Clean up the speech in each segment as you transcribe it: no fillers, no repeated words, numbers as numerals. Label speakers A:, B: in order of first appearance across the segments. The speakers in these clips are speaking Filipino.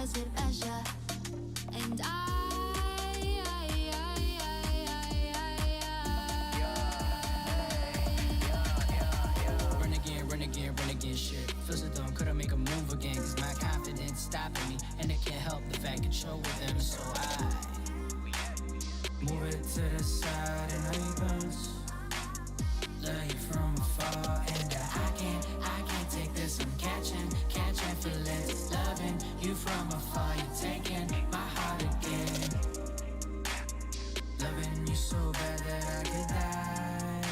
A: does it measure? And
B: renegade shit. Feel so dumb, couldn't make a move again. Cause my confidence stopping me, and it can't help the fact that you're with them. So I move it to the side and I bounce. Love you from afar, and I can't take this. I'm catching feelings. Loving you from afar, you're taking my heart again. Loving you so bad that I could die,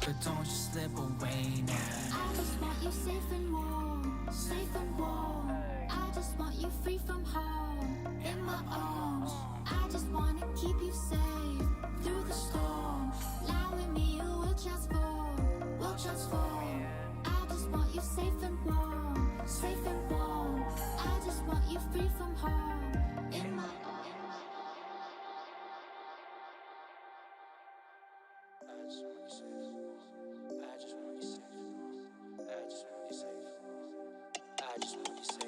B: but don't you slip away now.
A: I just want you safe and warm, safe and warm. I just want you free from harm, in my arms. I just wanna keep you safe through the storm. Lie with me, you will transform, will transform. I just want you safe and warm, safe and warm. I just want you free from harm, in my arms.
B: I just want you safe. I just want you safe. I just want you safe. I just want you safe.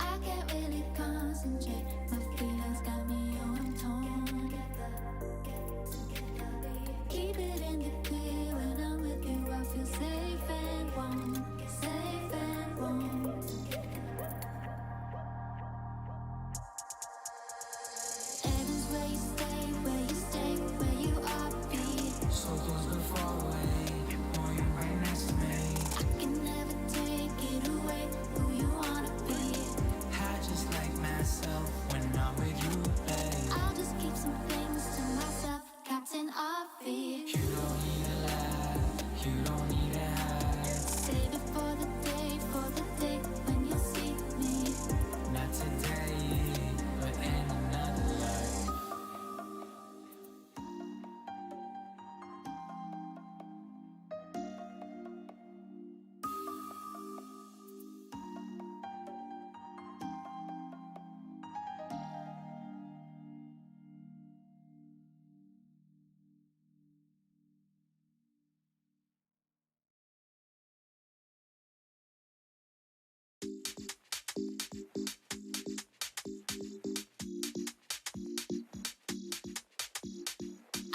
A: I can't really concentrate. My feelings got me on torn. Keep it in the clear when I'm with you. I feel safe and warm, safe and warm. Heaven's where you stay, where you stay, where you are, be.
B: So close but far away, want you right next to me.
A: I can never take it away, who you wanna be.
B: I just like myself when I'm with you, babe.
A: I'll just keep some things to myself, Captain Offie.
B: You don't need a lie, you don't need a hide.
A: Save it for the day when you see me.
B: Not today, but in another life.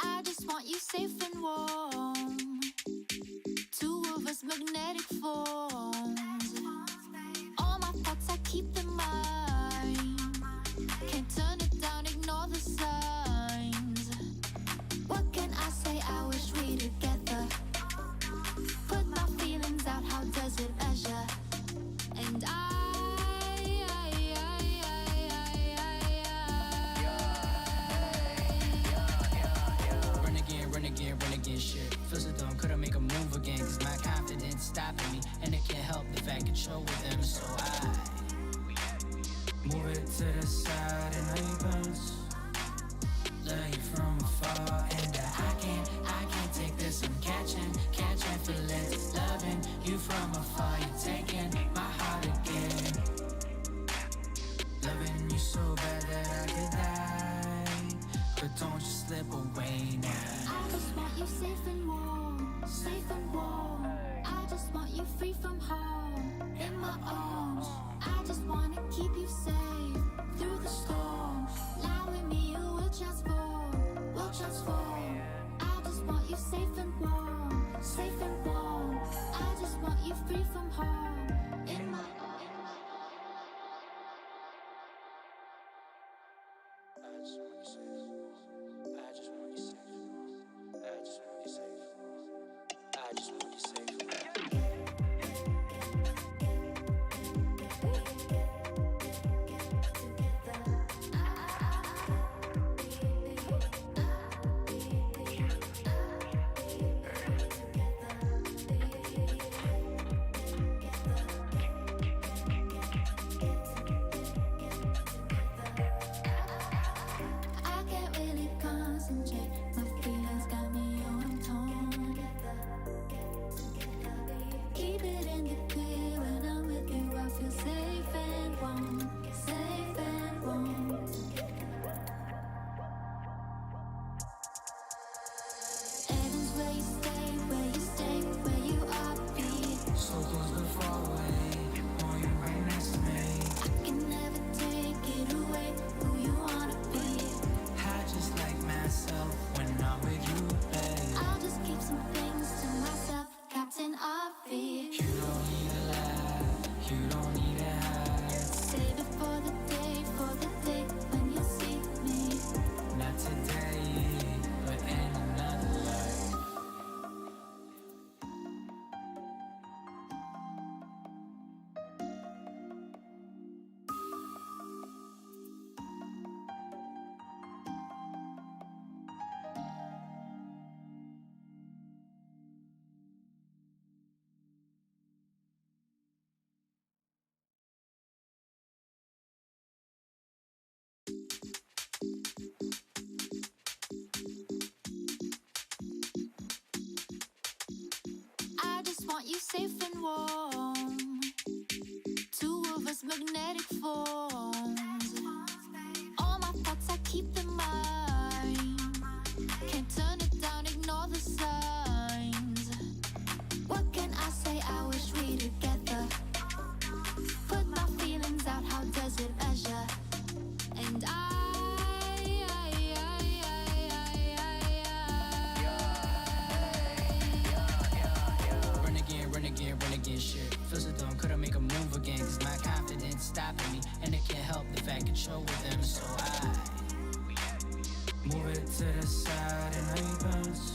A: I just want you safe and warm. Two of us magnetic forms. All my thoughts, I keep them mine. Can't turn it down, ignore the signs. What can I say? I wish we together. Put my feelings out, how does it measure? And
B: renegade shit. Feel so dumb, couldn't make a move again. Cause my confidence stopping me, and it can't help the fact that you're with them. So I move it to the side and I bounce. Love you from afar, and I can't take this. I'm catching feelings. Loving you from afar, you're taking my heart again. Loving you so bad that I could die, but don't you slip away now.
A: I just want you safe and warm, safe and warm. I just want you free from harm, in my arms. I just wanna keep you safe through the storm. Lie with me, you will transform, will transform. I just want you safe and warm, safe and warm. I just want you free from harm, in my arms.
B: I just want you safe. I just want you safe. I just want you safe. I just want you safe.
A: safe and warm. Two of us magnetic forms. All my thoughts I keep in mind. Can't turn it down, ignore the signs. What can I say? I wish we together. Put my feelings out, how does it measure? And
B: renegade shit. Feel so dumb, couldn't make a move again. Cause my confidence stopping me. And it can't help the fact it's show with them. So I move it to the side and I bounce.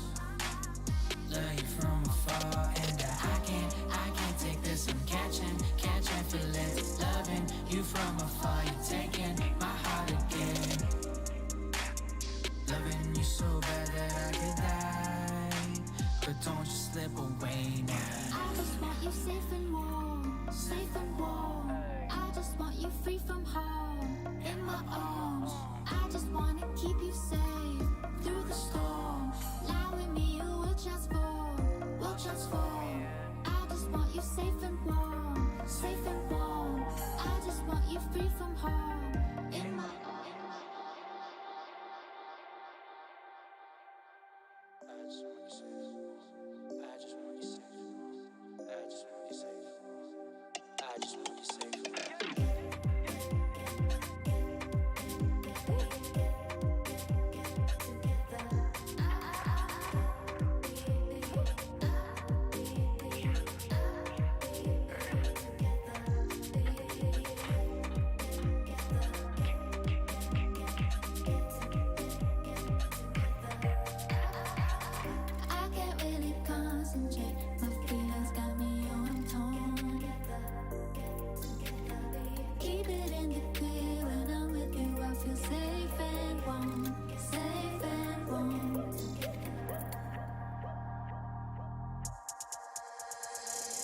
B: Love you from afar. And I can't take this. I'm catching feelings. Loving you from afar. You're taking my heart again. Loving you so bad that I could die. But don't you slip away now.
A: I just want you safe and warm, safe and warm. I just want you free from harm, in my arms. I just wanna keep you safe through the storm. Lie with me, you will transform, will transform. I just want you safe and warm, safe and warm. I just want you free from harm, in my arms. I can't really concentrate. My feelings got me on tone. Keep it in the clear when I'm with you. I feel safe and warm, safe and warm.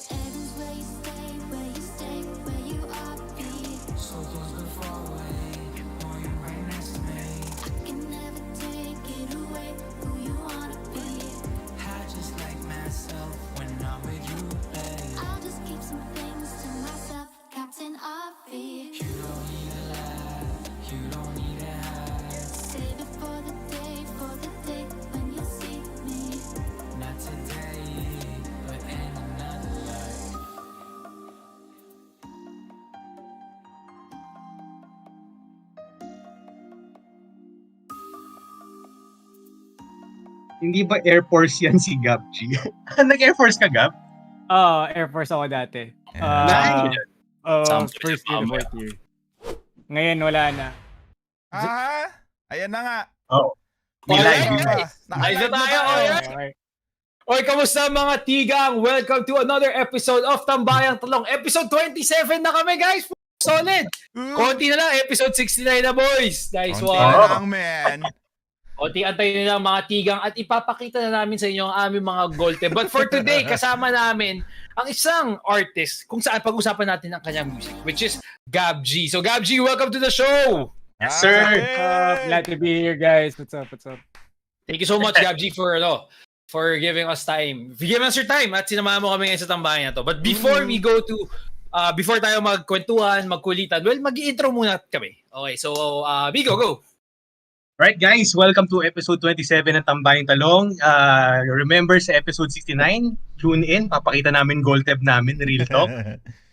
A: Heaven's where you stay, where you stay, where you are. Be.
B: So close but far away. Want you right next to me.
A: I can never take it away. Who you wanna be?
B: I just like myself when I'm with you, babe.
A: I'll just keep some things to myself. Captain Offie.
B: You don't need a lie, you don't need a hide.
A: Save it for the day when you see me.
B: Not today, but in another life.
C: Hindi ba Air Force yan si Gab G? Nag-Air Force ka, Gab?
D: Air Force ako dati.
C: Nice.
E: Sounds
D: First year,
E: like
D: fourth year. Ngayon, wala na.
E: Ayan na nga.
C: Oh. Nilive.
E: Ayos na tayo.
D: Okay.
F: Oy, kamusta mga tigang? Welcome to another episode of Tambayang Talong. Episode 27 na kami, guys. Solid. Konti na lang, episode 69 na, boys. Nice
E: Konti
F: one.
E: na lang, man.
F: Konti antayin nyo lang mga tigang at ipapakita na namin sa inyo ang aming mga golte. But for today, kasama namin ang isang artist kung saan pag-usapan natin ang kanyang music, which is Gab G. So Gab G, welcome to the show.
C: Yes, sir.
D: Glad to be here, guys. What's up?
F: Thank you so much, Gab G, for giving us time. Giving us your time at sinamahan mo kami ngayon sa tambayan na to. But before we go to before tayo magkwentuhan, magkulitan, well, mag-i-intro muna kami. Okay, so Bigo, go.
C: Right, guys, welcome to episode 27 ng Tambayang Talong. Remember sa episode 69, tune in, papakita namin gold tab namin, real talk.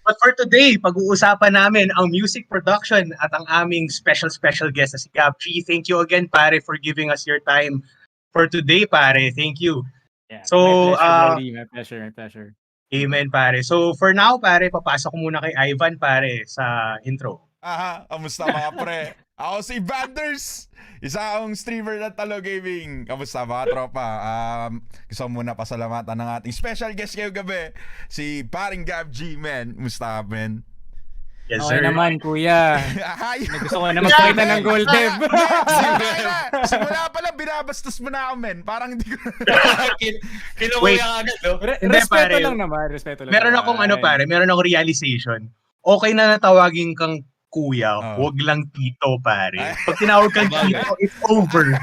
C: But for today, pag-uusapan namin ang music production at ang aming special guest na si Gab G. Thank you again, pare, for giving us your time for today, pare. Thank you.
D: Yeah,
C: So,
D: my pleasure.
C: Amen, pare. So, for now, pare, papasok ko muna kay Ivan, pare, sa intro.
E: Kamusta mga pre? Ako si Ivanderzz, isa akong streamer ng Talo Gaming. Kamusta mga tropa? Gusto muna pasalamatan ng ating special guest ngayong gabi, si paring Gab G, man. Musta, man?
C: Yes,
D: Okay
C: sir.
D: naman, kuya. Gusto ko na magpakita ng gold tab.
E: Simula pa lang, binabastos mo na ako, men. Parang hindi ko...
F: Kinukuya ka agad, no?
C: Hindi,
D: Respeto
C: pare.
D: lang naman.
C: Meron akong meron akong realization. Okay na natawagin kang kuya,
E: Oh.
C: wag lang tito, pare. Pag tinawag kang tito, it's over.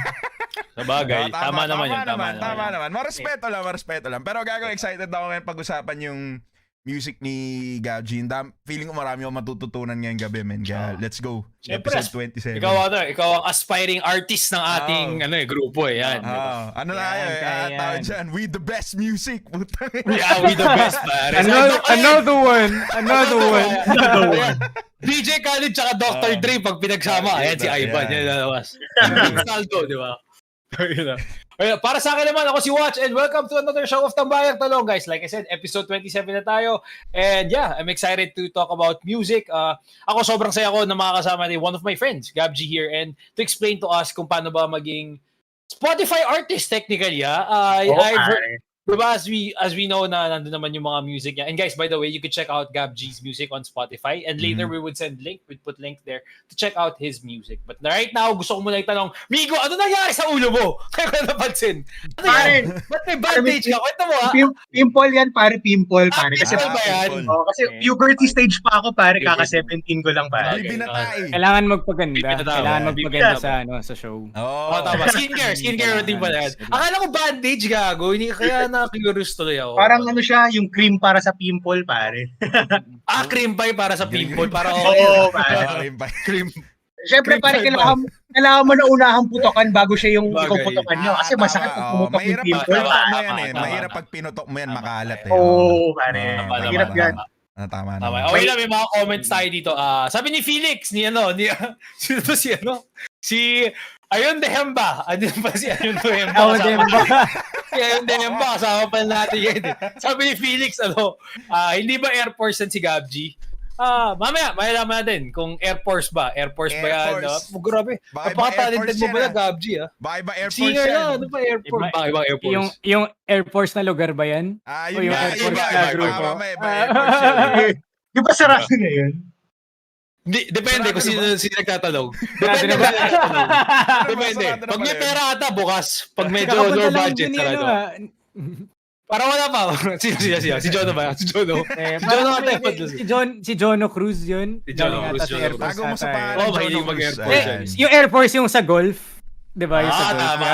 F: Sabagay, tama naman yun.
E: Tama naman. Marespeto lang. Pero gago, excited ako ngayon pag-usapan yung music ni Gab G. Feeling ko marami akong matututunan ngayong gabi, man. Kaya, let's go.
F: Siyempre,
E: Episode 27.
F: Ikaw ang aspiring artist ng ating grupo yan.
E: Ano na kayo? Tawag dyan, we the best music.
F: Yeah, we the best, pare.
D: Another one.
F: DJ Khaled tsaka Dr. Dre pag pinagsama. Ayan si Ivan. Yan nalawas. Saldo, di ba? Ayun, para sa akin naman, ako si Watch and welcome to another show of Tambayang Talong, guys. Like I said, episode 27 na tayo. And yeah, I'm excited to talk about music. Ako sobrang saya ko na makakasama ni one of my friends, Gab G here, and to explain to us kung paano ba maging Spotify artist technically. Diba, as we know na nandun naman yung mga music niya. And guys, by the way, you could check out Gab G's music on Spotify. And later we would we'd put link there to check out his music. But right now, gusto ko muna itanong, Migo, ano nangyari sa ulo mo? Kaya ko napansin. Ano yan? Ba't may bandage ka? Kwento mo, ha?
C: Pimple yan, pare. Pimple, pare. Kasi,
F: ba yan?
C: kasi puberty stage pa ako, pare. Kaka-17 ko lang, pare.
D: Kailangan magpaganda sa show.
F: Tama. Skincare routine pala yan. Akala ko bandage, gago. Hindi kaya na-curious tuloy ako.
C: Parang ano siya, yung cream para sa pimple, pare.
F: Cream pie para sa pimple. Para
C: pare.
F: Cream.
C: Siyempre, pare, kailangan mo na unahang putokan bago siya yung putokan nyo. Kasi masakit pag pumutok yung pimple.
E: Mahirap pag pinutok mo yan, makalat.
C: Pare. Mahirap yan.
E: Tama.
F: Okay lang, may mga comments tayo dito. Sabi ni Felix, Ayun Dehemba. Ano pa si Ayun Dehemba? Si Ayun Dehemba, kasama pa natin yan. Sabi ni Felix, hindi ba Air Force yan si Gab G? Mamaya, malalaman natin kung Air Force ba. Air Force ba yan? Grabe. Napaka-talented mo ba na, Gab G?
E: Baka iba Air Force
F: singer
E: yan.
F: Ano ba Air Force? Baka ibang Air Force.
D: Yung Air Force na lugar ba yan?
E: Yung
D: Air Force na grupo?
E: Air Force yan.
C: Di ba sarado na yun?
F: Depende kung sino nagtatanong. Depende. Pag may pera ata, bukas. Pag medyo low budget, sarado. Para wala pa. Sino? Si Jono ba? Si Jono.
D: Si Jono Cruz yun.
F: Si Jono Cruz.
E: Bago mo sa pangalan.
F: Mahilig mag-Air Force.
D: Yung Air Force yung sa golf. Diba? Yung sa golf.
F: Tama.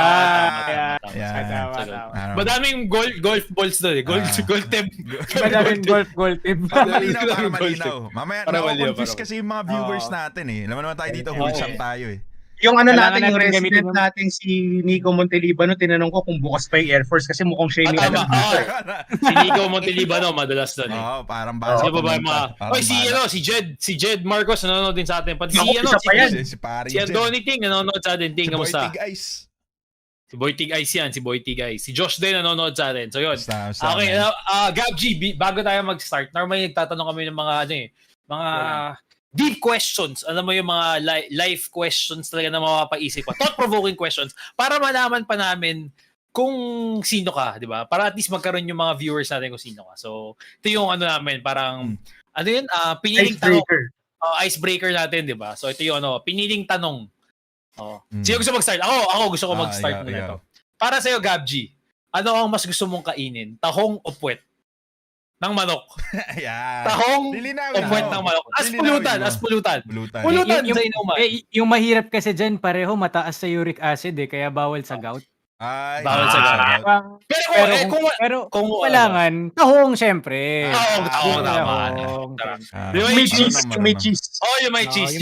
F: Madaming golf balls doon eh. Gold tip.
D: Madaming golf tip.
E: Para malinaw. Mamaya, na-confuse kasi yung mga viewers natin eh. Alam naman tayo dito, wholesome tayo eh.
C: Yung yung resident natin si Nico Montelibano, tinanong ko kung bukas pa yung Air Force kasi mukhang siya yung
F: si Nico Montelibano, madalas doon eh.
E: Parang basa.
F: Si Jed Marcos nanonood din sa atin. Pati si Donnie Ting nanonood sa atin. Ting, kamusta? Si Boy Tig Ice yan, si Boy Tig Ice. Si Josh din nanonood sa atin. So yun. Okay, Gab G, bago tayo mag-start, normally nagtatanong kami ng mga deep questions. Alam mo yung mga life questions talaga na mapapaisip ko. Thought-provoking questions para malaman pa namin kung sino ka, di ba? Para at least magkaroon yung mga viewers natin kung sino ka. So, ito yung parang, piniling tanong. Icebreaker natin, di ba? So, ito yung piniling tanong. Sino gusto mag-start? Ako gusto ko mag-start muna ito. Para sa'yo, Gab G, ano ang mas gusto mong kainin? Tahong o puwet? Ng manok. Tahong o puwet ng manok. As pulutan. Pulutan sa inuman.
D: Yung mahirap kasi dyan, pareho mataas sa uric acid kaya bawal sa gout.
F: Bawal sa gout.
D: Pero kung kailangan, tahong syempre.
F: Tahong.
C: May cheese.
F: Yung may cheese.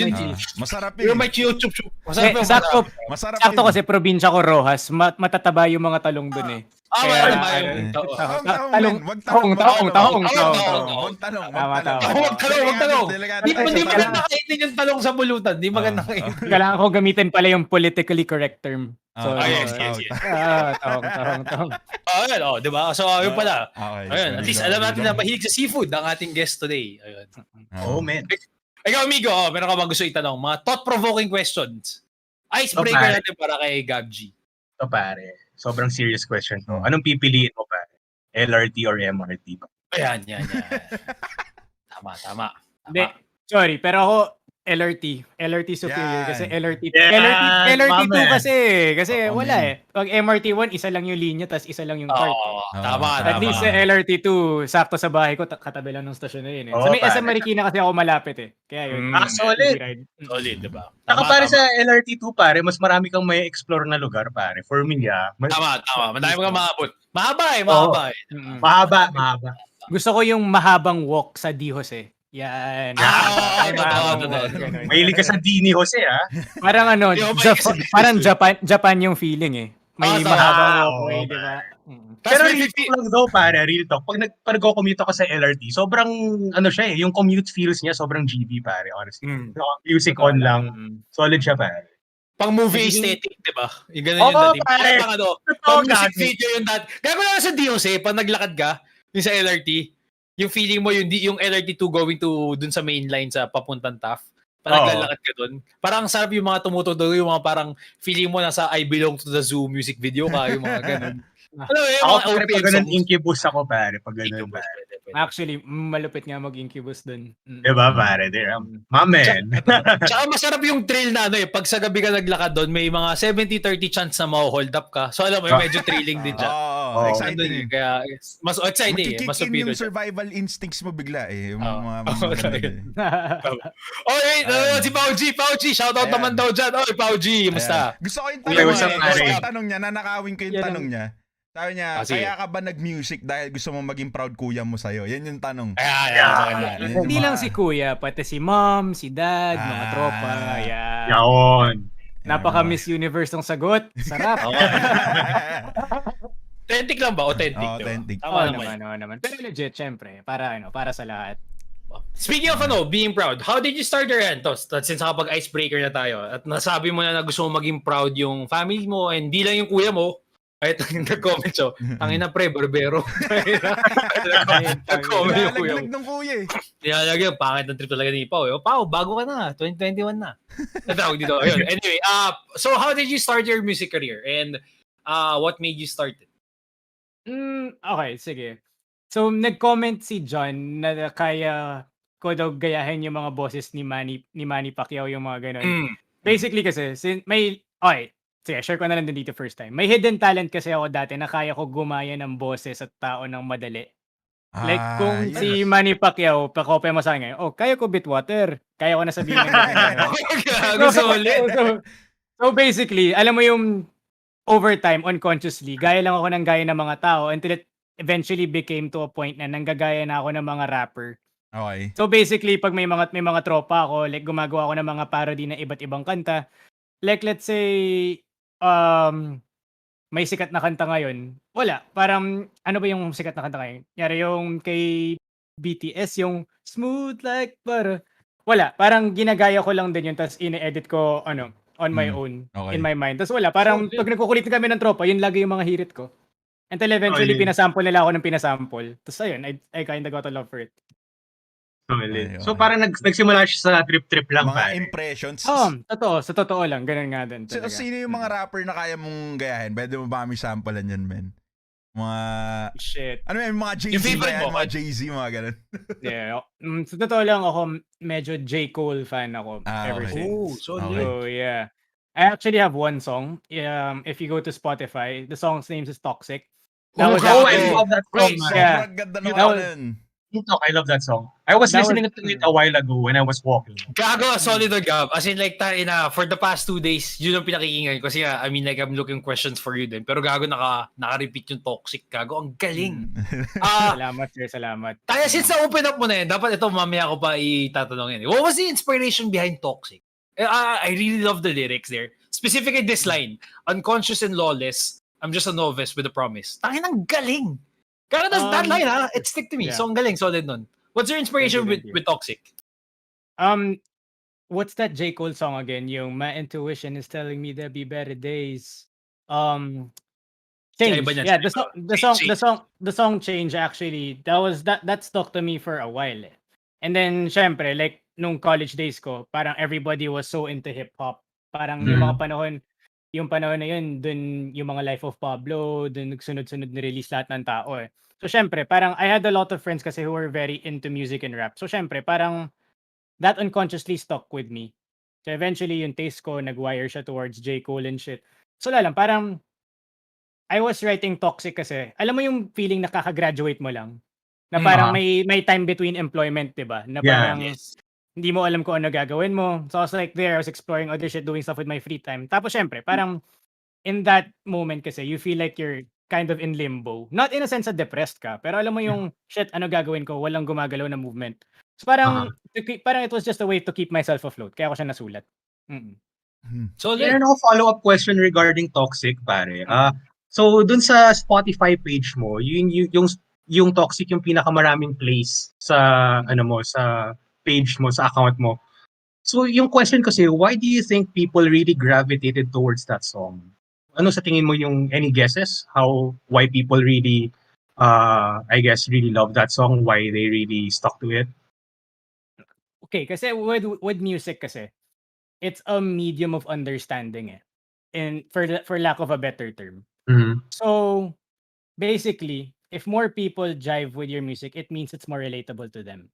E: Masarap
F: yung may chup-chup.
D: Sakto kasi probinsya ko Rojas, matataba yung mga talong dun eh.
E: Tahong.
F: Hindi maganda kainin yung talong sa pulutan. Hindi maganda kainin.
D: Kailangan ko gamitin pala yung politically correct term.
F: Yes.
D: Tahong.
F: Diba? So, yun pala. Ayun, at least alam natin na mahilig sa seafood ang ating guest today. Ayun.
C: Man.
F: Ikaw, amigo, meron ka bang gusto itanong? Mga thought-provoking questions. Icebreaker natin para kay Gab G.
C: Ito, pare. Sobrang serious question to. Anong pipiliin mo, pare? LRT or MRT ba?
F: Ayan. Tama.
D: Hindi, sorry, pero ako, LRT superior kasi
E: Yan.
D: LRT2
C: Mama.
D: kasi
E: Oo,
D: wala
E: man.
D: Pag MRT1 isa lang yung linya tas isa lang yung cart.
F: Oo, tama,
D: At
F: tama.
D: least sa LRT2 sakto sa bahay ko katabi lang ng stasyon na yun Sa
C: Oo,
D: may SM
C: pare.
D: Marikina kasi ako malapit Kaya yun.
C: Solid.
D: Easy ride.
F: Solid, di ba?
C: Saka
F: Tama,
C: pare
F: tama.
C: sa LRT2 pare, mas marami kang may explore na lugar pare. For me,
F: Tama. Madami kang maabot. Mahaba
C: Oo.
D: Mm.
C: Mahaba.
D: Gusto ko yung mahabang walk sa D. Jose. Yan.
F: Oo,
D: May
F: totoo.
D: mahabang walk, ganun.
C: Mahilig ka sa Dini Jose,
D: Parang
F: Hindi ako mahilig sa business,
D: parang Japan yung feeling May
F: tama.
D: mahabang
C: Oo,
D: walkway, di ba?
C: pare.
F: Tapos
C: Pero
F: may
C: real talk lang daw pare, real talk. Pag nag-commute ako sa LRT, sobrang ano siya yung commute feels niya sobrang GB pare, honestly. Music
D: Totoo
C: on lang.
D: lang.
C: Solid siya pare.
F: pang movie
D: Nagiging-
F: aesthetic, di ba? Yung ganun yung
C: Oo,
F: dating.
C: pare.
F: Pang
C: Totoo,
F: pang music
C: gago.
F: video yung dati. Gago lang sa DOC, pag naglakad ka, yung sa LRT, yung feeling mo, yung LRT2 going to dun sa main line sa papuntang TAF, pag naglalakad ka dun, parang sarap yung mga tumutugtog, yung mga parang feeling mo nasa I Belong to the Zoo music video ka, yung mga ganun. Alam mo, yung
C: Ako
F: mga
C: pare, pag
F: OPM
C: ganun,
F: songs.
C: incubus ako pare, pag ganun
F: Incubus,
C: pare.
F: pwede.
D: Actually, malupit nga mag-incubus dun.
C: Diba pare, there. My man.
F: Tsaka masarap yung thrill na pag sa gabi ka naglakad doon, may mga 70-30 chance na ma-hold up ka. So alam mo, medyo thrilling din siya.
E: Oo, exciting.
F: Kaya mas exciting
E: Magkikick
F: mas
E: in
F: superior
E: yung
F: siya.
E: survival instincts mo bigla Yung
F: Oo.
E: mga
F: Oh, wait, si Pau G, shoutout
E: Ayan.
F: naman daw dyan. Oh, Pau G, musta?
E: Gusto ko yung
C: Kuya,
E: tanong
C: what's up,
E: niya.
C: pare?
E: Gusto ko yung tanong niya. Nanakawin ko yung
D: Yan
E: tanong niya. Sabi niya,
F: sige.
E: kaya ka ba nag-music dahil gusto mo maging proud kuya mo sa'yo? Yan yung tanong.
F: Ayan.
D: Hindi lang si kuya, pati si mom, si dad, mga tropa. Yan.
C: Yaon.
D: Napaka Miss Universe ng sagot. Sarap.
F: Authentic lang ba? Authentic.
E: Authentic.
F: Tama
D: naman. Pero legit, syempre. Para sa lahat.
F: Speaking of being proud, how did you start your end? Since nakapag icebreaker na tayo at nasabi mo na gusto mo maging proud yung family mo and di lang yung kuya mo, kahit nag-comment siya, tangin na pre, barbero. Nag-comment yung kuya mo.
E: Nilalaglag ng kuya
F: Nilalagyan, pangit ng trip talaga ni Pao. Pao, bago ka na, 2021 na. Natawag dito. Ayun. Anyway, so how did you start your music career and what made you start it?
D: Okay, sige. So, nag-comment si John na kaya ko daw gayahin yung mga boses ni Manny Pacquiao, yung mga ganun. Basically kasi, sige, share ko na lang din dito first time. May hidden talent kasi ako dati na kaya ko gumaya ng boses at tao ng madali. Like kung si Manny Pacquiao, pakopya mo sa akin, kaya ko Bitwater. Kaya ko na sabihin ng So basically, alam mo yung overtime, unconsciously, gaya lang ako ng gaya ng mga tao until it eventually became to a point na nanggagaya na ako ng mga rapper.
E: Okay.
D: So basically, pag may mga tropa ako, like gumagawa ako ng mga parody na iba't ibang kanta, like let's say, may sikat na kanta ngayon. Wala. Parang, ano ba yung sikat na kanta ngayon? Yari yung kay BTS, yung Smooth Like Butter. Wala. Parang ginagaya ko lang din yun, tapos ine-edit ko, on my own, in my mind. Tapos wala. Parang, pag nagkukulit kami ng tropa, yun lagi yung mga hirit ko. Until eventually, pinasample nila ako ng pinasample. Tapos ayun, I kinda got a love for it.
C: Solid. So parang nagsimula siya sa trip-trip lang
E: mga
C: pare.
E: impressions.
D: Totoo. Sa totoo lang. Ganun nga din.
E: So, sino yung mga rapper na kaya mong gayahin? Pwede mo ba kami samplean yan, men? Mga...
D: Shit.
E: Ano yung mga
F: Yung
E: Jay-Z
F: favorite
E: ba yan?
F: mo?
E: Mga Jay-Z, mga ganun.
D: Yeah. Sa totoo lang ako, medyo J. Cole fan ako ever
E: okay.
D: since.
F: solid.
D: So, yeah. I actually have one song. If you go to Spotify, the song's name is Toxic.
C: I love that song.
D: Yeah.
E: Sobrang ganda ng
D: That was-
E: kanan.
C: I love that song. I was
D: That
C: listening to it a while ago when I was walking.
F: Gago, solid or Gab. As in, like, for the past 2 days, yun ang pinakinggan ko. Kasi, I mean, like, I'm looking questions for you din. Pero gago, naka-repeat yung Toxic. Gago, ang galing.
D: Salamat, sir. Salamat.
F: Kaya since na-open up mo na yun, dapat ito, mamaya ko pa itatanong yun. What was the inspiration behind Toxic? I really love the lyrics there. Specifically this line, unconscious and lawless, I'm just a novice with a promise. Tangin, ang galing. Kaya that line, it stick to me.
D: Yeah.
F: So, ang galing, solid nun. What's your inspiration
D: Thank you.
F: with Toxic?
D: What's that J. Cole song again? Yung my intuition is telling me there'll be better days. Change.
F: iba niyan,
D: Yeah, the song Change actually. That stuck to me for a while. And then syempre, like nung college days ko, parang everybody was so into hip hop. Parang yung panahon na yun, dun yung mga Life of Pablo, dun nagsunod-sunod ni-release lahat ng tao So syempre, parang I had a lot of friends kasi who were very into music and rap. So syempre, parang that unconsciously stuck with me. So eventually, yung taste ko, nag-wire siya towards J. Cole and shit. So wala lang, parang I was writing Toxic kasi, alam mo yung feeling na kaka-graduate mo lang? Na parang may time between employment, di ba? Na parang hindi mo alam kung ano gagawin mo. So I was like there, I was exploring other shit, doing stuff with my free time. Tapos syempre, parang in that moment kasi, you feel like you're kind of in limbo. Not in a sense na depressed ka, pero alam mo yung, shit, ano gagawin ko? Walang gumagalaw na movement. So parang, parang it was just a way to keep myself afloat. Kaya ako siya nasulat. Mm-mm.
F: So,
C: Meron ako follow-up question regarding Toxic, pare. So, dun sa Spotify page mo, yung Toxic yung pinakamaraming plays sa sa page mo, sa account mo. So, yung question kasi, why do you think people really gravitated towards that song? Ano sa tingin mo yung any guesses why people really I guess really love that song, why they really stuck to it?
D: Okay, kasi with music kasi, it's a medium of understanding and for lack of a better term. So basically, if more people jive with your music, it means it's more relatable to them.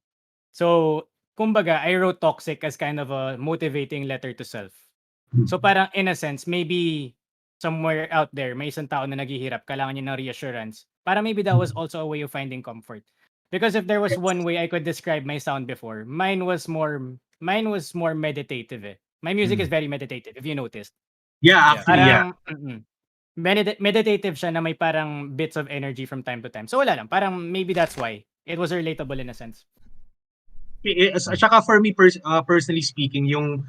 D: So kumbaga, I wrote Toxic as kind of a motivating letter to self. So parang in a sense, maybe somewhere out there, may isang tao na naghihirap, kailangan niya ng reassurance. Para maybe that was also a way of finding comfort. Because if there was one way I could describe my sound before, mine was more meditative. My music is very meditative, if you noticed.
C: Yeah, actually,
D: Parang meditative siya na may parang bits of energy from time to time. So wala lang, parang maybe that's why it was relatable in a sense.
C: At saka for me personally speaking, yung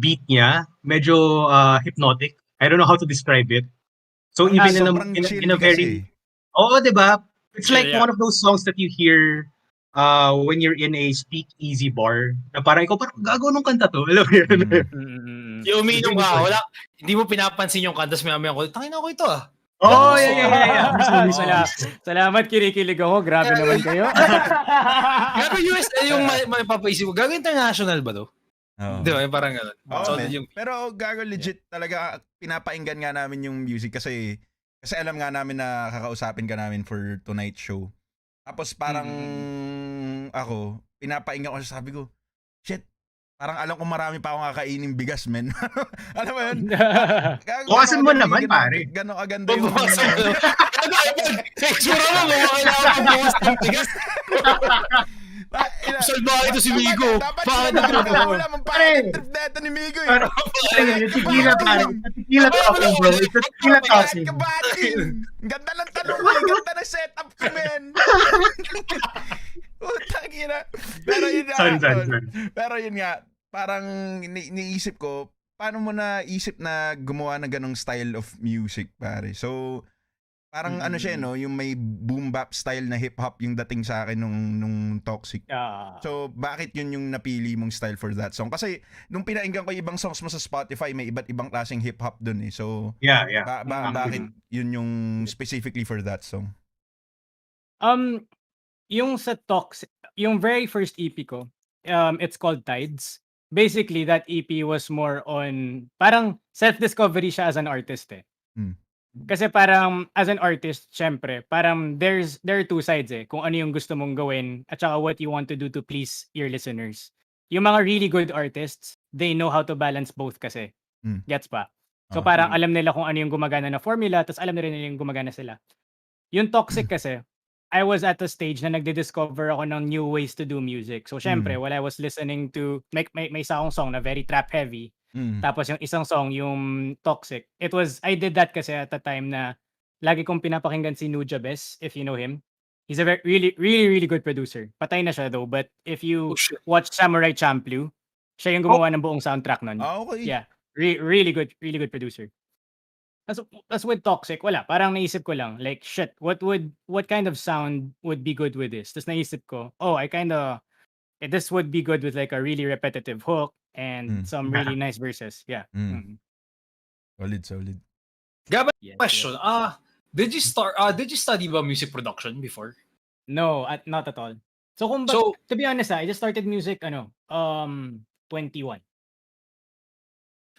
C: beat niya medyo hypnotic. I don't know how to describe it. So even in a very di ba? It's like one of those songs that you hear when you're in a speakeasy bar na parang ikaw parang gago nung kanta to. Alam mo yun?
F: Yung uminom ka, wala, hindi mo pinapansin yung kanta, maya ko, tangin ako ito
C: Yeah.
D: Salamat, kinikilig ako. Grabe naman kayo.
F: Gago US, yung mapapaisip mo, gago international ba to? Di ba? Parang gano'n.
E: Pero gago legit talaga, pinapainggan nga namin yung music kasi alam nga namin na kakausapin ka namin for tonight's show. Tapos parang ako, pinapainggan ko siya, sabi ko, shit, parang alam ko marami pa akong kakainin bigas, men. Alam mo yun?
C: Bukasan mo naman, pare.
E: Gano'ng aganda yung...
F: Sura mo, kailangan mo bukas ng bigas. Salbahe ito si Migo.
E: Bakit wala mong parang trip na ito ni Migo eh.
C: Yung tequila, pare. Tequila talking, bro. It's a tequila talking.
E: Ganda ng tanong mo. Ganda ng setup ko, men. Utang ina. Pero yun nga, parang niisip ko, paano mo naisip na gumawa ng ganong style of music, pare? So, parang ano siya, no? Yung may boom bap style na hip-hop yung dating sa akin nung Toxic. So, bakit yun yung napili mong style for that song? Kasi, nung pinainggan ko ibang songs mo sa Spotify, may iba't ibang klaseng hip-hop dun eh. So, bakit yun yung specifically for that song?
D: Yung sa Toxic, yung very first EP ko, it's called Tides. Basically, that EP was more on, parang self-discovery siya as an artist eh. Kasi parang as an artist, syempre, parang there are two sides eh. Kung ano yung gusto mong gawin at saka what you want to do to please your listeners. Yung mga really good artists, they know how to balance both kasi. Gets ba? So parang alam nila kung ano yung gumagana na formula, tapos alam nila yung gumagana sila. Yung Toxic kasi, I was at a stage na nagdi-discover ako ng new ways to do music. So syempre, while I was listening to, may isang song na very trap heavy, tapos yung isang song, yung Toxic, I did that kasi at the time na lagi kong pinapakinggan si Nujabes, if you know him. He's a really, really, really good producer. Patay na siya though, but if you watch Samurai Champloo, siya yung gumawa ng buong soundtrack nun.
E: Okay.
D: Yeah, really good producer. That's with Toxic, wala. Parang naisip ko lang, like, shit, what kind of sound would be good with this? Tapos naisip ko, this would be good with like a really repetitive hook and some really nice verses. Yeah.
E: Solid.
F: Gab, question. Did you study about music production before?
D: No, not at all. So to be honest, I just started music 21.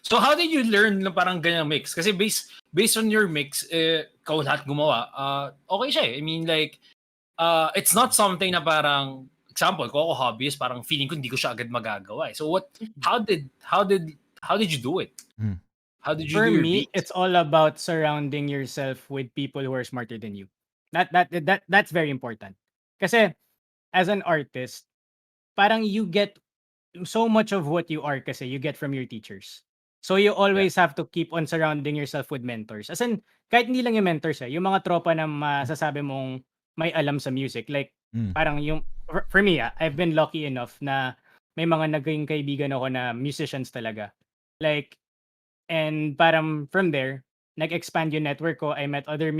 F: So how did you learn na parang ganyang mix? Kasi based on your mix, ikaw lahat gumawa, okay siya eh. I mean like, it's not something na parang example, ko ako hobbyist, parang feeling ko hindi ko siya agad magagawa. So how did you do it? How did you
D: For
F: do your
D: me,
F: beats?
D: it's all about surrounding yourself with people who are smarter than you. That's very important. Kasi as an artist, parang you get so much of what you are kasi you get from your teachers. So you always have to keep on surrounding yourself with mentors. As in, kahit hindi lang yung mentors yung mga tropa na masasabi mong may alam sa music. Like, parang yung, for me, I've been lucky enough na may mga naging kaibigan ako na musicians talaga. Like, and parang from there, nag-expand yung network ko. I met other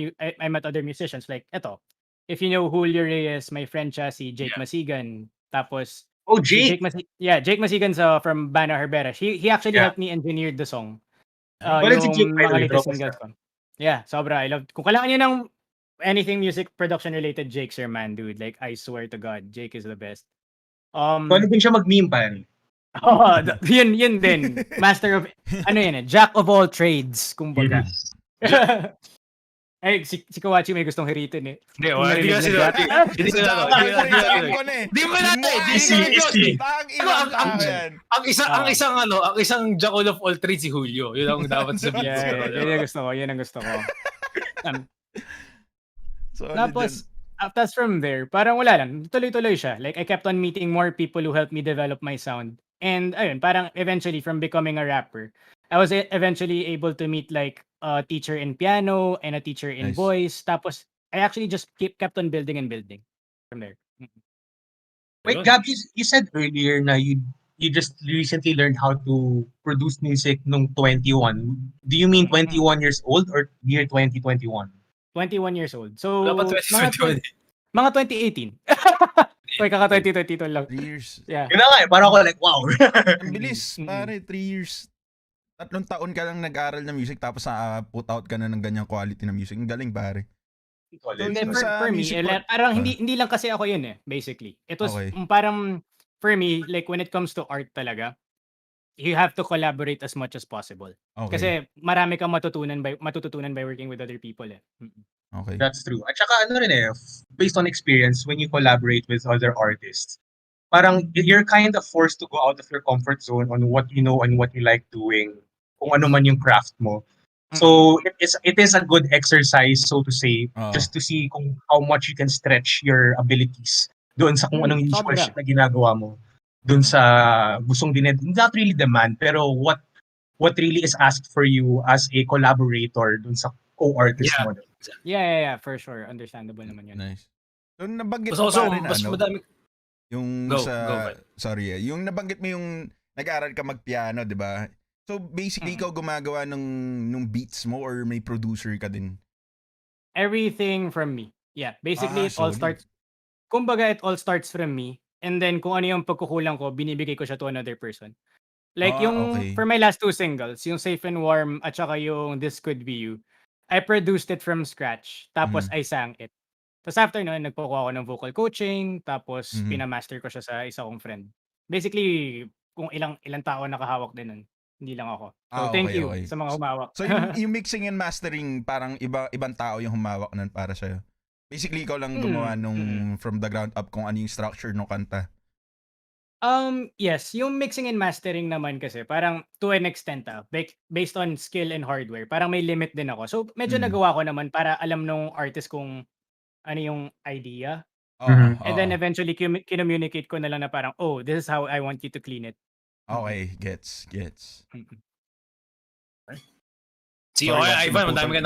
D: musicians. Like, eto, if you know Julio Reyes, my friend siya, si Jake Masigan. Tapos,
C: Oh,
D: si
C: Jake!
D: Jake Masigan from Bano Herbera. He actually helped me engineer the song.
C: Wala si Jake,
D: Yung
C: by the
D: mga
C: way,
D: latest
C: tropa
D: singles
C: siya.
D: ko. Yeah, sobra. I love. Kung kailangan niyo ng anything music production related, Jake's your man, dude. Like, I swear to God, Jake is the best.
C: Pwede din siya mag-meme, pare.
D: Yun din. Master of, jack of all trades, kumbaga. Ay, si Kawachi may gustong hiritin eh.
F: Hindi,
D: Kung
F: hindi
D: narinig
F: kasi
D: na Jack.
F: hindi ko na. Di mo na
C: Easy.
F: Ang isang jack of all trades si Julio. Yun ang dapat sabihin.
D: Yun ang gusto ko.
E: So,
D: Tapos from there, parang wala lang. Tuloy-tuloy siya. Like, I kept on meeting more people who helped me develop my sound. And ayun, parang eventually, from becoming a rapper, I was eventually able to meet like a teacher in piano and a teacher in
E: Nice.
D: voice. Tapos, I actually just kept on building and building from there.
C: Wait, Gab, you said earlier na you just recently learned how to produce music nung 21. Do you mean 21 years old or year 2021?
D: 21 years old. So,
F: Wala pa 2021.
D: mga 2018. Kaya kaka 2022 lang.
E: 3 years.
D: Yeah.
C: Yun na nga eh, parang ako like, wow.
E: Ang bilis, pare, 3 years. 3 taon ka lang nag-aral ng music tapos put out ka na ng ganyang quality na music. Ang galing, pare.
D: Hindi,
E: Dun
D: for
E: sa
D: me,
E: music
D: parang hindi lang kasi ako yun eh, basically. It was
E: Okay.
D: parang, for me, like when it comes to art talaga, you have to collaborate as much as possible.
E: Okay.
D: Kasi marami kang matututunan by working with other people eh.
E: Okay.
C: That's true. At saka ano rin eh, based on experience, when you collaborate with other artists, parang you're kind of forced to go out of your comfort zone on what you know and what you like doing, kung ano man yung craft mo. So it is a good exercise, so to say, just to see kung how much you can stretch your abilities doon sa kung anong usual shit na ginagawa mo. Doon sa gustong not really demand, pero what really is asked for you as a collaborator doon sa co-artist mo.
D: Yeah, for sure. Understandable naman yun.
E: Nice. So, nabanggit
F: So,
E: mo pa rin,
F: mas madami.
E: yung
F: Go,
E: yung nabanggit mo yung nag-aaral ka mag-piano, di ba? So, basically, ikaw gumagawa nung beats mo or may producer ka din?
D: Everything from me. Yeah, basically it all starts, kumbaga it all starts from me. And then kung ano yung pagkukulang ko, binibigay ko siya to another person. Like
E: okay.
D: for my last 2 singles, yung Safe and Warm at saka yung This Could Be You, I produced it from scratch. Tapos I sang it. Tapos after nun, nagpakuha ako ng vocal coaching. Tapos pinamaster ko siya sa isa kong friend. Basically, kung ilang tao nakahawak din nun. Hindi lang ako. So thank you sa mga humawak.
E: So yung mixing and mastering, parang ibang tao yung humawak nun para sa'yo. Basically, ikaw lang gumawa nung from the ground up kung ano yung structure ng kanta.
D: Yes, yung mixing and mastering naman kasi parang to an extent based on skill and hardware, parang may limit din ako. So medyo nagawa ko naman para alam nung artist kung ano yung idea. And then eventually kinommunicate ko na lang na parang, oh, this is how I want you to clean it.
E: Okay, gets.
F: Si Ivan, madami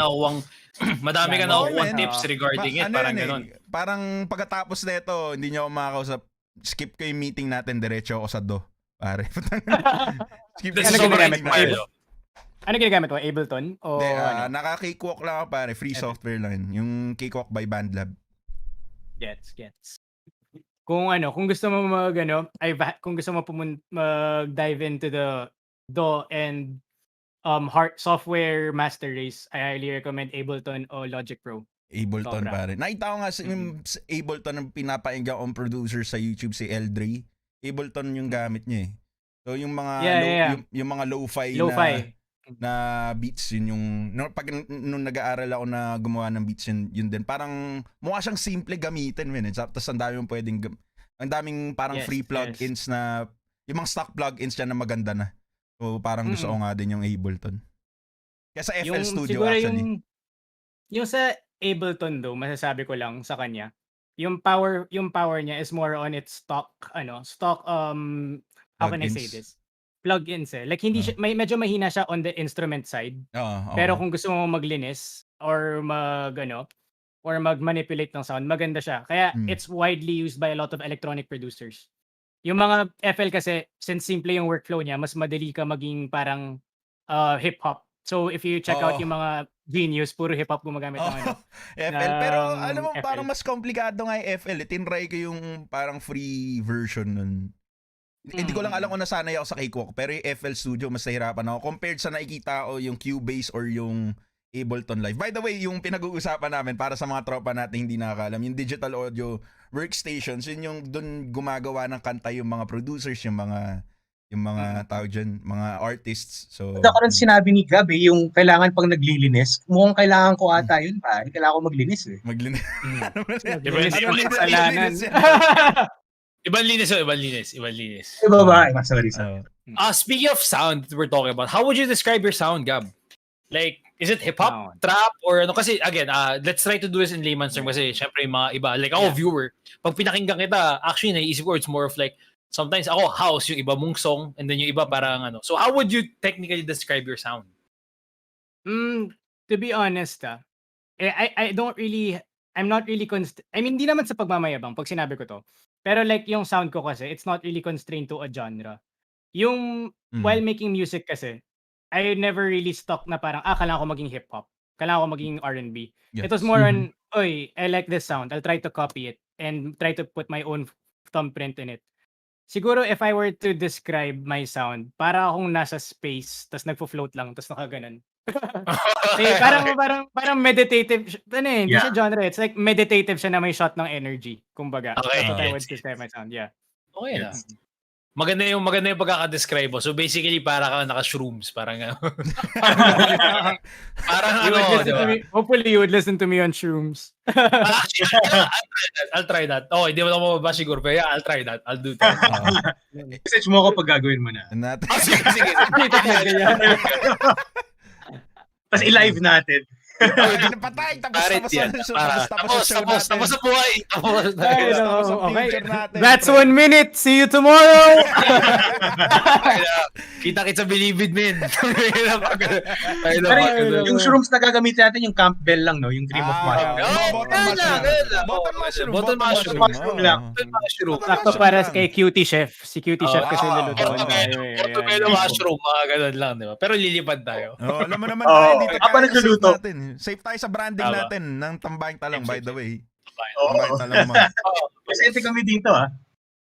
F: ka nakukuhang tips regarding it. Parang ganun.
E: Parang pagkatapos nito, hindi niyo ako makakausap. Skip ko yung meeting natin, diretso ako sa do. Pare. Skip ko yung meeting natin.
D: Ano ginagamit mo? Ableton? O
E: Naka-cakewalk lang ako, pare. Free software lang. Yung Cakewalk by BandLab.
D: Gets. Kung gusto mo kung gusto mo mag-dive into the DAW and software master race, I highly recommend Ableton o Logic Pro.
E: Ableton, pare. Nakita ko nga yung Ableton ng pinapainggan kong producer sa YouTube, si Eldre. Ableton yung gamit niya eh. So yung mga yung mga lo-fi na beats, yun yung pag nung nag-aaral ako na gumawa ng beats, yun din. Parang mukha siyang simple gamitin, tapos ang dami mong pwedeng Ang daming parang
D: Yes,
E: free
D: yes.
E: plugins na, yung mga stock plugins dyan na maganda na. So parang gusto ko nga din yung Ableton. Kaya sa FL Studio
D: siguro
E: actually.
D: yung sa Ableton though, masasabi ko lang sa kanya, yung power niya is more on its stock how can I say
E: Plugins.
D: this? Plugins eh. Like hindi siya, medyo mahina siya on the instrument side.
E: Oo,
D: Pero
E: okay.
D: kung gusto mo maglinis or mag-manipulate ng sound, maganda siya. Kaya it's widely used by a lot of electronic producers. Yung mga FL kasi, since simple yung workflow niya, mas madali ka maging parang hip-hop. So if you check out
E: Oo.
D: yung mga Genius, puro hip-hop gumagamit ng ano.
E: FL. Pero
D: ng
E: alam mo, parang
D: FL.
E: mas komplikado nga yung FL. Tinry ko yung parang free version nun. Hindi ko lang alam kung nasanay ako sa Cakewalk, pero yung FL Studio, mas nahirapan ako. Compared sa nakikita ko yung Cubase or yung Ableton Live. By the way, yung pinag-uusapan namin para sa mga tropa natin hindi nakakalam, yung digital audio workstations, yun yung dun gumagawa ng kanta yung mga producers, yung mga tawag dyan, mga artists. So,
C: Ako rin sinabi ni Gab yung kailangan pag naglilinis, mukhang kailangan ko ata yun pa. Kailangan ko maglinis eh.
E: maglinis.
D: Linis
E: Ano
D: ng
E: linis?
D: kasalanan.
E: Linis yan.
F: Ibang linis.
C: Iba ba? Sorry.
F: Speaking of sound that we're talking about, how would you describe your sound, Gab? Like, is it hip-hop,
D: Sound.
F: trap, or ano? Kasi, again, let's try to do this in layman's term kasi syempre yung mga iba, like ako, viewer, pag pinakinggan kita, actually, naisip ko, it's more of like, sometimes ako, house, yung iba mong song, and then yung iba parang ano. So, how would you technically describe your sound?
D: To be honest, I don't really, I'm not really I mean, hindi naman sa pagmamayabang pag sinabi ko to. Pero like yung sound ko kasi, it's not really constrained to a genre. Yung while making music kasi, I never really stuck na parang, kailangan ko maging hip-hop. Kailangan ko maging R&B.
E: Yes.
D: It was more on, I like this sound. I'll try to copy it and try to put my own thumbprint in it. Siguro if I were to describe my sound, para akong nasa space, tas nagfo-float lang, tas nakaganon. Parang meditative, hindi siya genre. It's like meditative siya na may shot ng energy, kumbaga.
F: Okay,
D: That's what I would
F: yes.
D: describe my sound, yeah.
F: Okay na. Maganda yung pagkaka-describe mo. So basically, para ka naka-shrooms. Parang
D: Hopefully, you would listen to me on shrooms.
F: I'll try that. Oh, hindi mo na mababa siguro. Pero yeah, I'll try that. I'll do that.
C: Message mo ako pag gagawin mo na.
F: Sige.
C: Tapos i-live natin.
E: Hindi na patay. Tapos
F: sa buhay. Tapos
E: ang future natin.
D: That's 1 minute. See you tomorrow.
F: Kita-kits sa bilibid, men.
C: Pero yung shrooms na gagamitin natin, yung Campbell lang, no? Yung cream of mushroom.
E: Button
C: mushroom lang.
D: Sakto para kay Cutie Chef. Si Cutie Chef kasi lulutuan tayo.
F: Automelo mushroom, mga ganun lang, di ba? Pero lilipad tayo.
E: Alam mo naman tayo dito.
C: Ako nagluluto.
E: Safe tayo sa branding natin ng Tambayang Talong, by the way.
C: Oo.
E: Tambayang Talong mag.
C: Presente kami dito,